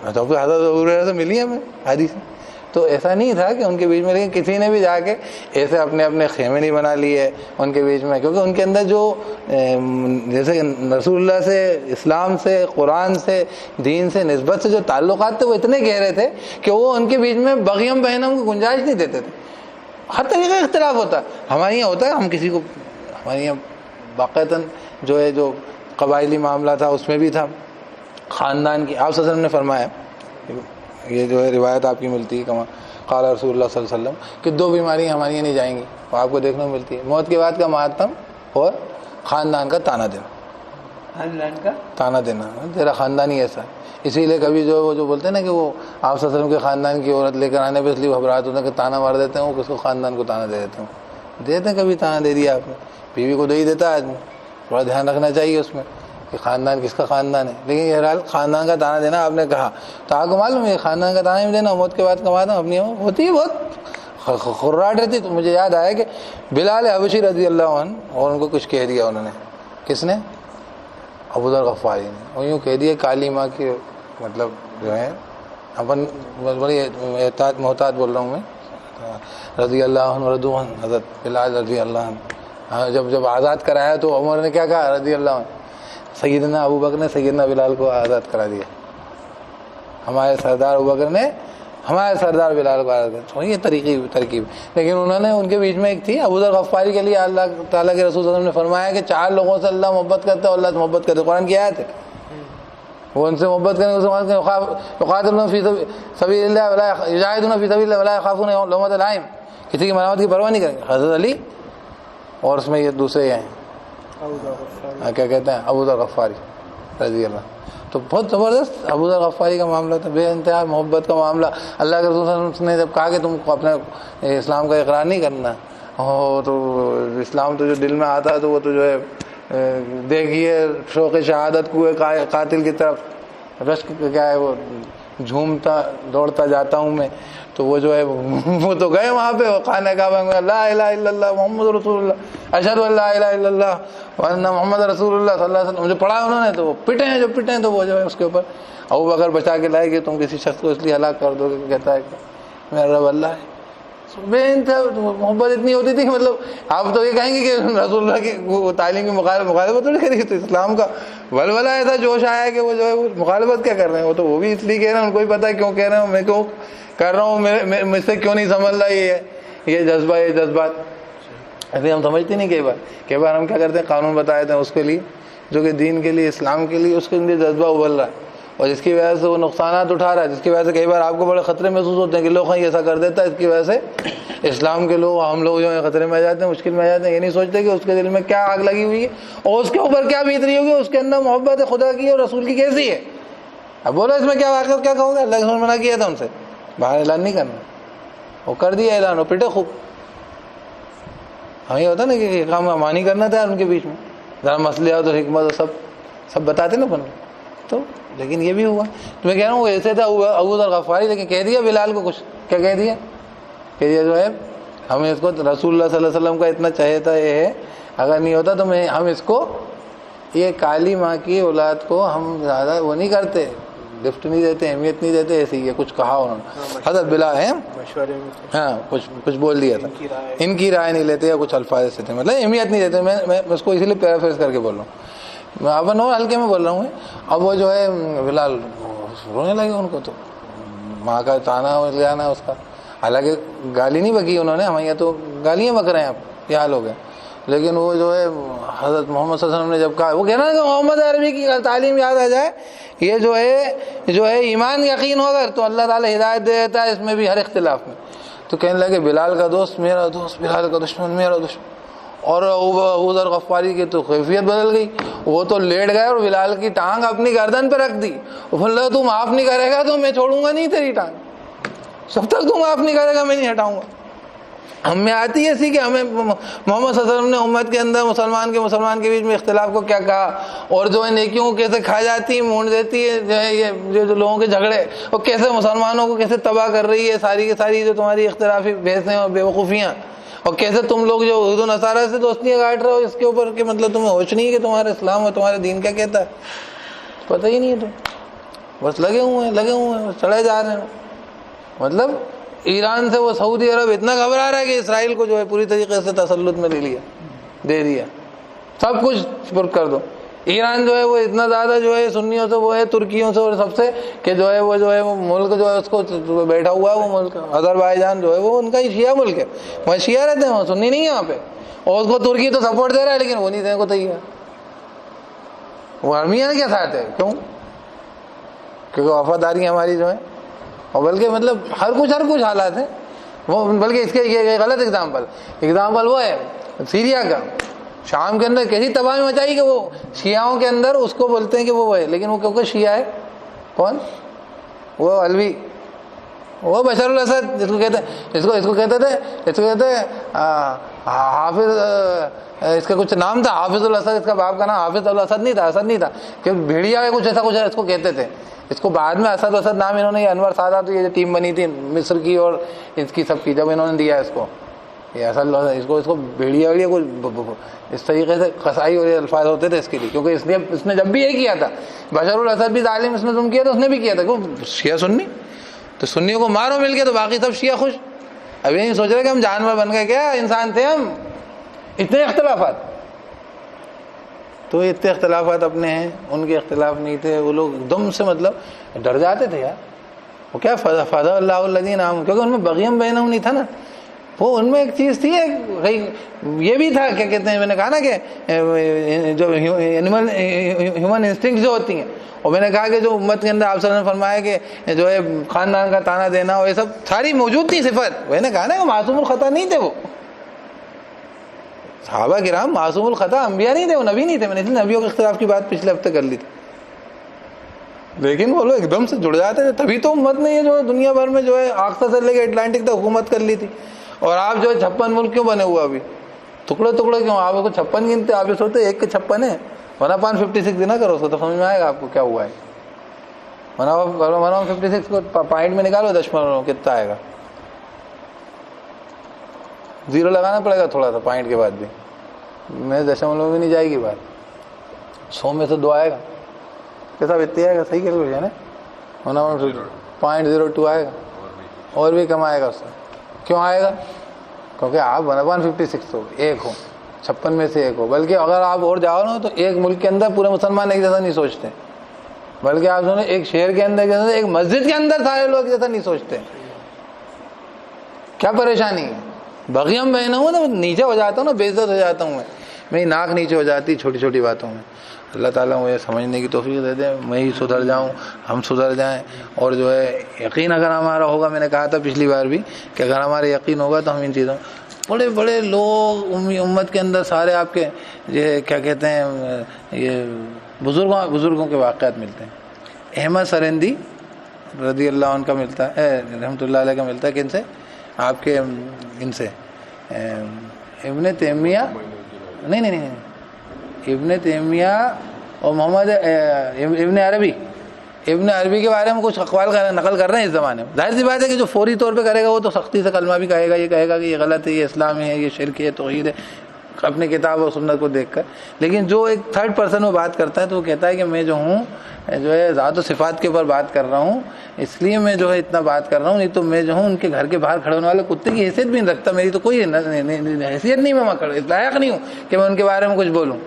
تو حضرت ابو ہریرہ سے ملی ہمیں حدیث. تو ایسا نہیں تھا کہ ان کے بیچ میں, لیکن کسی نے بھی جا کے ایسے اپنے خیمے نہیں بنا لیے ان کے بیچ میں, کیونکہ ان کے اندر جو جیسے رسول اللہ سے, اسلام سے, قرآن سے, دین سے نسبت سے جو تعلقات تھے وہ اتنے گہرے تھے کہ وہ ان کے بیچ میں بغیم بہنم کو گنجائش نہیں دیتے تھے. ہر طریقے کا اختلاف ہوتا ہے. ہمارے یہاں ہوتا ہے, ہم کسی کو, ہمارے یہاں باقاعدہ جو ہے جو قبائلی معاملہ تھا اس میں بھی تھا خاندان کی. آپ صلی اللہ علیہ وسلم نے فرمایا, یہ جو ہے روایت آپ کی ملتی ہے کما قال رسول اللہ صلی اللہ علیہ وسلم کہ 2 بیماریاں ہماری یہاں نہیں جائیں گی, وہ آپ کو دیکھنے کو ملتی ہے, موت کے بعد کا ماتم اور خاندان کا تانا دینا. خاندان کا تانا دینا, تیرا خاندان ہی ایسا ہے. اسی لیے کبھی جو بولتے ہیں نا کہ وہ آپ صلی اللہ علیہ وسلم کے خاندان کی عورت لے کر آنے پہ اس لیے گھبراہٹ ہوتا ہے کہ تانا مار دیتے ہیں, وہ کس کو خاندان کو تانا دے دیتے ہیں. دیتے ہیں کبھی تانا دے دیا آپ نے, بیوی کو دے ہی دیتا ہے آدمی. تھوڑا دھیان رکھنا چاہیے اس میں کہ خاندان کس کا خاندان ہے. لیکن بہرحال خاندان کا تانا دینا آپ نے کہا, تو آپ کو معلوم ہے خاندان کا تانا بھی دینا موت کے بعد کماتا ہوں اپنی ہوتی ہے, بہت خراٹ رہتی. تو مجھے یاد آیا کہ بلال حبشی رضی اللہ عنہ, اور ان کو کچھ کہہ دیا انہوں نے. کس نے؟ ابو ذر غفاری نے. اور یوں کہہ دیا کالی ماں کی, مطلب جو ہے اپن بڑی محتاط بول رہا ہوں میں, رضی اللہ عنہ رضو عنہ, حضرت بلال رضی اللہ عنہ جب آزاد کرایا تو عمر نے کیا کہا رضی اللہ عنہ, سیدنا ابو بکر نے سیدنا بلال کو آزاد کرا دیا. ہمارے سردار ابو بکر نے ہمارے سردار بلال کو آزاد کرا. یہ ترکیب. لیکن انہوں نے ان کے بیچ میں ایک تھی ابو ذر غفاری کے لیے اللہ تعالیٰ کے رسول صلی اللہ علیہ وسلم نے فرمایا کہ 4 لوگوں سے اللہ محبت کرتا ہے اور اللہ سے محبت کرتا ہے. قرآن کی آیت ہے, وہ ان سے محبت کریں گے یقاتلون فی سبیل اللہ ولا یجاہدون فی سبیل اللہ ولا یخافون لومۃ لائم, کسی کی ملامت کی پرواہ نہیں کریں گے. حضرت علی اور اس میں یہ دوسرے ہیں کیا کہتے ہیں ابو ذر غفاری رضی اللہ. تو بہت زبردست ابو ذر غفاری کا معاملہ تھا, بے انتہا محبت کا معاملہ. اللہ کے رسول صلی اللہ علیہ وسلم نے جب کہا کہ تم کو اپنے اسلام کا اقرار نہیں کرنا, تو اسلام تو جو دل میں آتا ہے تو وہ تو جو ہے دیکھیے شوق شہادت کو قاتل کی طرف رشک کیا ہے وہ جھومتا دوڑتا جاتا ہوں میں. تو وہ جو ہے وہ تو گئے وہاں پہ خانہ کعبہ میں, لا الہ الا اللہ محمد رسول اللہ اشہد ان لا الہ الا اللہ وان محمد رسول اللہ صلی اللہ علیہ وسلم جو پڑھا انہوں نے, تو وہ پٹے ہیں جو پٹے ہیں. تو وہ جو ہے اس کے اوپر ابو بکر بچا کے لائے کہ تم کسی شخص کو اس لیے ہلاک کر دو کہ کہتا ہے کہ میرا رب اللہ ہے. بے انتہا محبت اتنی ہوتی تھی کہ مطلب آپ تو یہ کہیں گے کہ رسول اللہ کی وہ تعلیم کی مخالفت تو نہیں کری, تو اسلام کا ولولہ ایسا جوش آیا ہے کہ وہ جو ہے وہ مخالفت کیا کر رہے ہیں. وہ بھی اس لیے کہہ رہے ہیں, ان کو بھی پتا ہے کیوں کہہ رہے ہیں, میں کیوں کر رہا ہوں, مجھ سے کیوں نہیں سنبھل رہا یہ جذبہ یہ جذبات. ایسے ہم سمجھتے نہیں. کئی بار ہم کیا کرتے ہیں قانون بتا دیتے ہیں اس کے لیے جو کہ دین کے لیے اسلام کے لیے اس کے اندر جذبہ ابل رہا ہے اور جس کی وجہ سے وہ نقصانات اٹھا رہا ہے, جس کی وجہ سے کئی بار آپ کو بڑے خطرے محسوس ہوتے ہیں کہ لوگ ایسا کر دیتا ہے, اس کی وجہ سے اسلام کے لوگ ہم لوگ جو ہیں خطرے میں آ جاتے ہیں, مشکل میں آ جاتے ہیں. یہ نہیں سوچتے کہ اس کے دل میں کیا آگ لگی ہوئی ہے اور اس کے اوپر کیا بیت رہی ہوگی, اس کے اندر محبت خدا کی اور رسول کی کیسی ہے. اب بولو اس میں کیا واقع کیا کہوں گا. اللہ کے رسول منع کیا تھا ان سے باہر اعلان نہیں کرنا, وہ کر دیا اعلان, وہ پٹے خوب. ہمیں یہ ہوتا نا کہ کام امانی کرنا تھا ان کے بیچ میں, ذرا مسئلہ اور حکمت اور سب بتاتے نا بن. تو لیکن یہ بھی ہوا. تو میں کہہ رہا ہوں وہ ایسے تھا ابو ذر غفاری, لیکن کہہ دیا بلال کو کچھ, کیا کہہ دیا کہ یہ جو ہے ہمیں اس کو رسول اللہ صلی اللہ علیہ وسلم کا اتنا چاہیے تھا, یہ ہے اگر نہیں ہوتا تو ہم اس کو یہ کالی ماں کی اولاد کو ہم زیادہ وہ نہیں کرتے, لفٹ نہیں دیتے, اہمیت نہیں دیتے. ایسے ہی کچھ کہا انہوں نے حضرت بلال ہے, ہاں کچھ بول دیا تھا, ان کی رائے نہیں لیتے یا کچھ الفاظ ایسے تھے, مطلب اہمیت نہیں دیتے. میں اس کو اسی لیے پیرافریز کر کے بول رہا ہوں, میں اپن اور ہلکے میں بول رہا ہوں. اب وہ جو ہے بلال رونے لگے, ان کو تو ماں کا تانا لے آنا اس کا. حالانکہ گالی نہیں بکی انہوں نے, ہمارے یہاں تو گالیاں بک رہے ہیں, آپ یہ حال ہو گئے. لیکن وہ جو ہے حضرت محمد صلی اللہ علیہ وسلم نے جب کہا, وہ کہہ رہا ہے کہ محمد عربی کی تعلیم یاد آ جائے, یہ جو ہے ایمان یقین ہوگا تو اللہ تعالیٰ ہدایت دے دیتا ہے اس میں بھی ہر اختلاف میں. تو کہنے لگے بلال کا دوست میرا دوست, بلال کا دشمن میرا دشمن. اور ادھر غفاری کی تو کیفیت بدل گئی، وہ تو لیٹ گئے اور بلال کی ٹانگ اپنی گردن پہ رکھ دی. بولے تو معاف نہیں کرے گا تو میں چھوڑوں گا نہیں تیری ٹانگ، جب تک تو معاف نہیں کرے گا میں نہیں ہٹاؤں گا. ہم میں آتی ہے ایسی کہ ہمیں محمد صلی اللہ علیہ وسلم نے امت کے اندر مسلمان کے بیچ میں اختلاف کو کیا کہا، اور جو ہے نیکیوں کو کیسے کھا جاتی مونڈ دیتی ہے، جو ہے یہ جو لوگوں کے جھگڑے اور کیسے مسلمانوں کو کیسے تباہ کر رہی ہے ساری کی ساری جو تمہاری اختلافی بحثیں اور بیوقوفیاں، اور کیسے تم لوگ جو یہود و نصارہ سے دوستیاں کاٹ رہے ہو اس کے اوپر کہ مطلب تمہیں ہوش نہیں ہے کہ تمہارا اسلام اور تمہارا دین کیا کہتا ہے، پتہ ہی نہیں ہے. تو بس لگے ہوئے ہیں چڑھے جا رہے ہیں. مطلب ایران سے وہ سعودی عرب اتنا گھبرا رہا ہے کہ اسرائیل کو جو ہے پوری طریقے سے تسلط میں دے دیا، سب کچھ سپرد کر دو. ایران جو ہے وہ اتنا زیادہ جو ہے سنیوں سے وہ ہے ترکیوں سے اور سب سے کہ جو ہے وہ ملک جو ہے اس کو بیٹھا ہوا ہے، وہ ملک آذربائیجان جو ہے وہ ان کا ہی شیعہ ملک ہے، وہاں شیعہ رہتے ہیں، وہاں سنی نہیں ہے وہاں پہ. اور اس کو ترکی تو سپورٹ دے رہا ہے لیکن وہ نہیں دینے کو تیار. وہ ارمیان کے ساتھ ہے، کیوں؟ کیونکہ وفاداری ہماری جو ہے، اور بلکہ مطلب ہر کچھ حالات ہیں وہ. بلکہ اس کے یہ غلط اگزامپل وہ ہے سیریا کا، شام کے اندر کیسی تباہی مچائی کہ وہ شیعوں کے اندر اس کو بولتے ہیں کہ وہ ہے، لیکن وہ کیونکہ شیعہ ہے. کون؟ وہ الوی، وہ بشار الاسد جس کو کہتے ہیں، اس کو کہتے تھے حافظ، اس کا کچھ نام تھا حافظ الاسد، اس کا باپ کا نام حافظ الاسد نہیں تھا، اسد نہیں تھا، کہ بھیڑیا ہے کچھ ایسا کچھ اس کو کہتے تھے. اس کو بعد میں اسد نام انہوں نے، انور سادات یہ جو ٹیم بنی تھی مصر کی اور اس کی سب کی، جب انہوں نے دیا اس کو یہ اسد اس کو بھیڑیا ویڑیا کو اس طریقے سے قصائی اور الفاظ ہوتے تھے اس کے لیے، کیونکہ اس نے جب بھی یہ کیا تھا بشار الاسد بھی ظالم اس نے ظلم کیا تھا، اس نے بھی کیا تھا. کیوں؟ شیعہ سنی، تو سنیوں کو مارو مل کے تو باقی سب شیعہ خوش. ابھی نہیں سوچ رہے کہ ہم جانور بن گئے، کیا انسان تھے ہم. اتنے اختلافات، تو اتنے اختلافات اپنے ہیں، ان کے اختلاف نہیں تھے. وہ لوگ ایک دم سے مطلب ڈر جاتے تھے یار. وہ کیا فضا اللہ الذین آمنوا، کیونکہ ان میں بغیم بینہم نہیں تھا نا. وہ ان میں ایک چیز تھی، یہ بھی تھا کیا کہتے ہیں، میں نے کہا نا کہ جو ہیومن انسٹنکٹ جو ہوتی ہیں، اور میں نے کہا کہ جو امت کے اندر آپ صلی اللہ علیہ وسلم نے فرمایا کہ جو ہے خاندان کا تانا دینا اور یہ سب ساری موجود تھی صفت. میں نے کہا نا کہ معصوم الخطا نہیں تھے وہ صحابہ کرام، معصوم الخطا انبیاء نہیں تھے، وہ نبی نہیں تھے. میں نے نبیوں کے اختلاف کی بات پچھلے ہفتے کر لی تھی، لیکن وہ لوگ ایک دم سے جڑ جاتے تھے. تبھی تو امت نے یہ جو دنیا بھر میں جو ہے آختہ سے لے کے اٹلانٹک تک حکومت کر لی تھی. اور آپ جو ہے 56 ملک کیوں بنے ہوا، ابھی ٹکڑے کیوں؟ آپ کو 56 گنتے، آپ یہ سوچتے 1 کے 56 ہے. 1/56 نہ کرو اس کو تو سمجھ میں آئے گا آپ کو کیا ہوا ہے. 1/56 کو پوائنٹ میں نکالو، دشملو کتنا آئے گا. 0 لگانا پڑے گا تھوڑا سا پوائنٹ کے بعد بھی، میں دشملو بھی نہیں جائے گی بات. 100 میں سے 2 آئے گا، کیسا اتنے آئے گا؟ صحیح کیلکولیشن ہے. 0.02 آئے گا، اور بھی کم آئے گا اس سے. کیوں آئے گا؟ کیونکہ آپ 1/56 ہو، 1 ہو، 56 میں سے 1 ہو. بلکہ اگر آپ اور جاؤ نا تو ایک ملک کے اندر پورے مسلمان ایک جیسا نہیں سوچتے، بلکہ آپ سنیں ایک شہر کے اندر ایک مسجد کے اندر سارے لوگ جیسا نہیں سوچتے. کیا پریشانی ہے؟ بغیم بہنا ہوں نا، نیچے ہو جاتا ہوں نا، بے عزت ہو جاتا ہوں میں، میری ناک نیچے ہو جاتی چھوٹی چھوٹی باتوں میں. اللہ تعالیٰ مجھے سمجھنے کی توفیق دے دے، میں ہی سدھر جاؤں، ہم سدھر جائیں. اور جو ہے یقین اگر ہمارا ہوگا، میں نے کہا تھا پچھلی بار بھی کہ اگر ہمارا یقین ہوگا تو ہم ان چیزوں، بڑے بڑے لوگ امت کے اندر سارے آپ کے یہ کیا کہتے ہیں، یہ بزرگوں کے واقعات ملتے ہیں. احمد سرندی رضی اللہ عنہ کا ملتا ہے، رحمۃ اللہ علیہ کا ملتا ہے. کن سے؟ آپ کے ان سے ابن تیمیہ، نہیں ابن تیمیہ اور محمد ابن عربی کے بارے میں کچھ اقوال نقل کر رہے ہیں اس زمانے میں. ظاہر سی بات ہے کہ جو فوری طور پہ کرے گا وہ تو سختی سے کلمہ بھی کہے گا، یہ کہے گا کہ یہ غلط ہے، یہ اسلام ہے، یہ شرک ہے، توحید ہے، اپنی کتاب و سنت کو دیکھ کر. لیکن جو ایک 3rd پرسن میں بات کرتا ہے تو وہ کہتا ہے کہ میں جو ہوں جو ہے ذات و صفات کے اوپر بات کر رہا ہوں، اس لیے میں جو ہے اتنا بات کر رہا ہوں. نہیں تو میں جو ہوں ان کے گھر کے باہر کھڑے ہونے والے کتے کی حیثیت بھی نہیں رکھتا، میری تو کوئی حیثیت نہیں، میں لائق نہیں ہوں کہ میں ان کے بارے میں کچھ بولوں.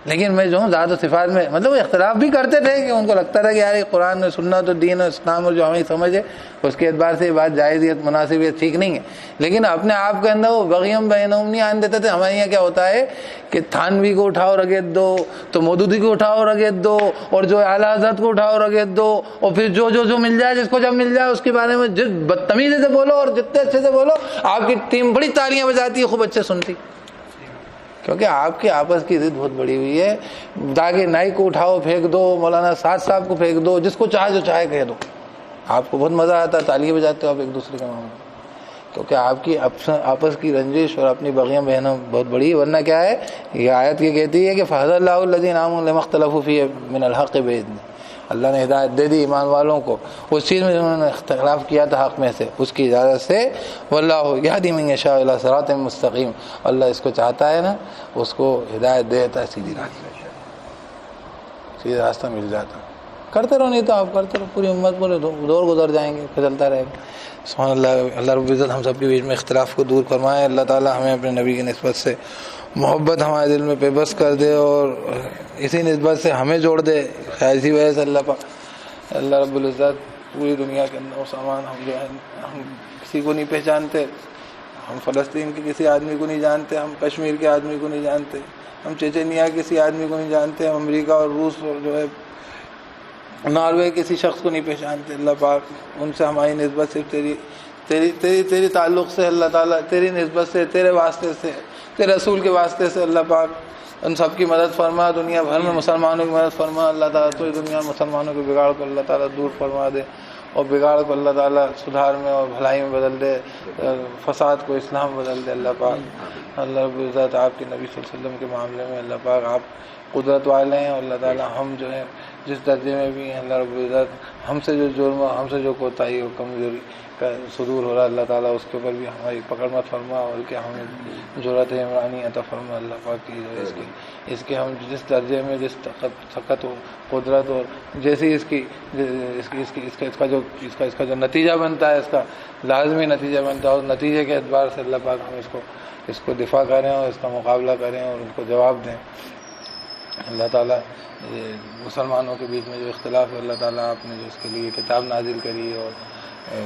لیکن میں جو ہوں ذات و صفات میں، مطلب وہ اختلاف بھی کرتے تھے کہ ان کو لگتا تھا کہ یار قرآن اور سنت اور دین اور اسلام اور جو ہمیں سمجھ ہے اس کے اعتبار سے یہ بات جائزیت مناسبیت ٹھیک نہیں ہے. لیکن اپنے آپ کے اندر وہ بغیم بینہم نہیں آنے دیتے تھے. ہمارے یہاں کیا ہوتا ہے کہ تھانوی کو اٹھاؤ رگیت دو، تو مودودی کو اٹھاؤ رگیت دو، اور جو اعلیٰ حضرت کو اٹھاؤ رگیت دو، اور پھر جو مل جائے، جس کو جب مل جائے اس کے بارے میں جس بدتمیزی سے بولو اور جتنے اچھے سے بولو، آپ کی ٹیم بڑی تالیاں بجاتی ہے، خوب اچھے سنتی. کیونکہ آپ کی آپس کی ضد بہت بڑی ہوئی ہے. داغے نائی کو اٹھاؤ پھینک دو, مولانا سعد صاحب کو پھینک دو, جس کو چاہے جو چاہے کہہ دو. آپ کو بہت مزہ آتا ہے, تالیاں بجاتے ہو آپ ایک دوسرے کے معاملے میں, کیونکہ آپ کی آپس کی رنجش اور اپنی بغیاں بہنوں بہت بڑی ہے. ورنہ کیا ہے, یہ آیت یہ کہتی ہے کہ فَهَدَى اللَّهُ الَّذِينَ آمَنُوا لِمَا اخْتَلَفُوا فِيهِ مِنَ الْحَقِّ بِإِذْنِهِ. اللہ نے ہدایت دے دی ایمان والوں کو اس چیز میں جنہوں نے اختلاف کیا تھا حق میں سے, اس کی اجازت سے. وَاللَّهُ يَهْدِي مَن يَشَاءُ إِلَىٰ صِرَاطٍ مُسْتَقِيمٍ. اللہ اس کو چاہتا ہے نا, اس کو ہدایت دیتا ہے سیدھی راستہ, سیدھا راستہ مل جاتا. کرتے رہو, نہیں تو آپ کرتے رہو, پوری امت پورے دور گزر جائیں گے, پھر چلتا رہے گا. سبحان اللہ. اللہ رب العزت ہم سب کے بیچ میں اختلاف کو دور فرمائے. اللہ تعالی ہمیں اپنے نبی کی نسبت سے محبت ہمارے دل میں پہ بس کر دے, اور اسی نسبت سے ہمیں جوڑ دے. اسی وجہ سے اللہ رب العزت پوری دنیا کے اندر سامان, ہم جو ہے ہم کسی کو نہیں پہچانتے, ہم فلسطین کے کسی آدمی کو نہیں جانتے, ہم کشمیر کے آدمی کو نہیں جانتے, ہم چیچنیا کے کسی آدمی کو نہیں جانتے, ہم امریکہ اور روس اور جو ہے ناروے کسی شخص کو نہیں پہچانتے. اللہ پاک ان سے ہماری نسبت صرف تیری تعلق سے, اللہ تعالیٰ تیری نسبت سے, تیرے واسطے سے, تیرے رسول کے واسطے سے اللہ پاک ان سب کی مدد فرما. دنیا بھر میں مسلمانوں کی مدد فرما. اللہ تعالیٰ تو دنیا میں مسلمانوں کے بگاڑ کو اللہ تعالیٰ دور فرما دے, اور بگاڑ کو اللہ تعالیٰ سدھار میں اور بھلائی میں بدل دے, فساد کو اسلام بدل دے. اللہ پاک اللہ رب العزت آپ کے نبی صلی اللہ علیہ وسلم کے معاملے میں اللہ پاک آپ قدرت والے ہیں, اور اللہ تعالیٰ ہم جو ہے جس درجے میں بھی ہیں, اللہ رب العزت ہم سے جو جرم, ہم سے جو کوتاہی اور کمزوری کا صدور ہو رہا ہے, اللہ تعالیٰ اس کے اوپر بھی ہماری پکڑ مت فرما, اور کہ ہمیں جرأت عمرانی عطا فرما. اللہ پاک کی جو ہے اس کے ہم جس درجے میں جس طاقت و قدرت اور جیسی اس کا جو نتیجہ بنتا ہے, اس کا لازمی نتیجہ بنتا ہے, اور نتیجے کے اعتبار سے اللہ پاک ہم اس کو دفاع کریں اور اس کا مقابلہ کریں اور ان کو جواب دیں. اللہ تعالیٰ یہ مسلمانوں کے بیچ میں جو اختلاف ہے, اللہ تعالیٰ آپ نے جو اس کے لیے کتاب نازل کری اور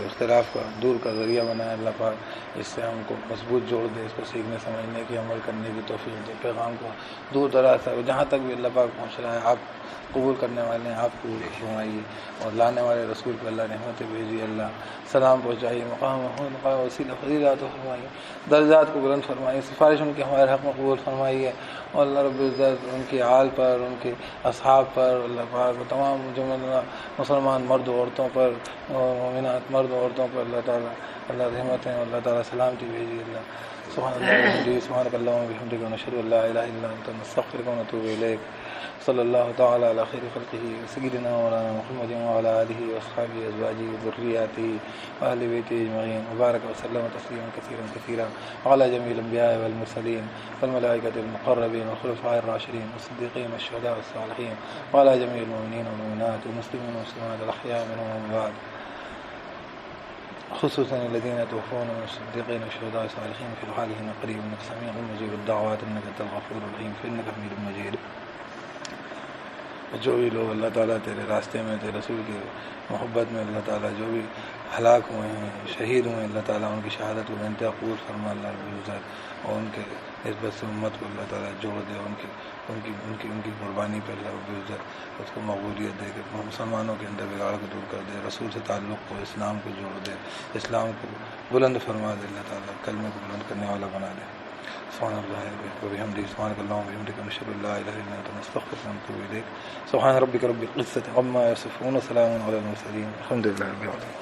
اختلاف کا دور کا ذریعہ بنایا, اللہ پاک اس سے ہم کو مضبوط جوڑ دے, اس کو سیکھنے سمجھنے کی, عمل کرنے کی توفیق دے. پیغام کو دور دراز سے جہاں تک بھی اللہ پاک پہنچ رہا ہے, آپ قبول کرنے والے ہیں, آپ قبول فرمائیے, اور لانے والے رسول پہ اللہ رحمتیں بھیجیے, اللہ سلام پہنچائیے, مقام وسیلہ فضیلات فرمائیے, درجات کو بلند فرمائیے, سفارش ان کے ہمارے حق میں قبول فرمائیے, اور اللہ رب العزت ان کی آل پر, ان کے اصحاب پر, اللہ پاک تمام جملہ مسلمان مرد و عورتوں پر, مومنات مرد و عورتوں پر اللہ تعالیٰ اللہ رحمتیں, اللہ تعالیٰ سلامتی بھیجیے. اللہ سبحان اللہ سبحانک اللہم وبحمدک ونشہد ان لا الہ الا انت نستغفرک ونتوب الیک. صلی اللہ تعالیٰ علی خیر خلقہ سیدنا مولانا محمد وعلی آلہ واصحابہ ازواجہ وذریاتہ واہل بیتہ اجمعین وبارک وسلم تسلیما کثیرا کثیرا علی جمیع الانبیاء والمرسلین والملائکۃ المقربین والخلفاء الراشدین والصدیقین والشہداء والصالحین وعلی جمیع المؤمنین والمؤمنات والمسلمین والمسلمات الاحیاء منهم وبعد, خصوصا الذين توفون من الصديقين والشهداء والصالحين في حالهم قريب انك سميع مجيب الدعوات انك انت الغفور الرحيم فانك حميد مجيد. جو بھی لوگ اللہ تعالیٰ تیرے راستے میں, تیرے رسول کی محبت میں اللہ تعالیٰ جو بھی ہلاک ہوئے ہیں, شہید ہوئے ہیں, اللہ تعالیٰ ان کی شہادت کو انتہا قبول فرما. اللہ رب العزت اور ان کے نسبت سے امت کو اللہ تعالیٰ جوڑ دے, ان کی قربانی پہ اللہ رب العزت اس کو مقبولیت دے, کہ مسلمانوں کے اندر بگاڑ کو دور کر دے, رسول سے تعلق کو, اسلام کو جوڑ دے, اسلام کو بلند فرما دے, اللہ تعالیٰ کلمے کو بلند کرنے والا بنا دے. سبحان اللہ وبحمدہ سبحانک اللہم وبحمدک نشہد ان لا الہ الا انت نستغفرک ونتوب الیک. سبحان ربک رب العزة عما یصفون وسلام علی المرسلین الحمد للہ رب العالمین.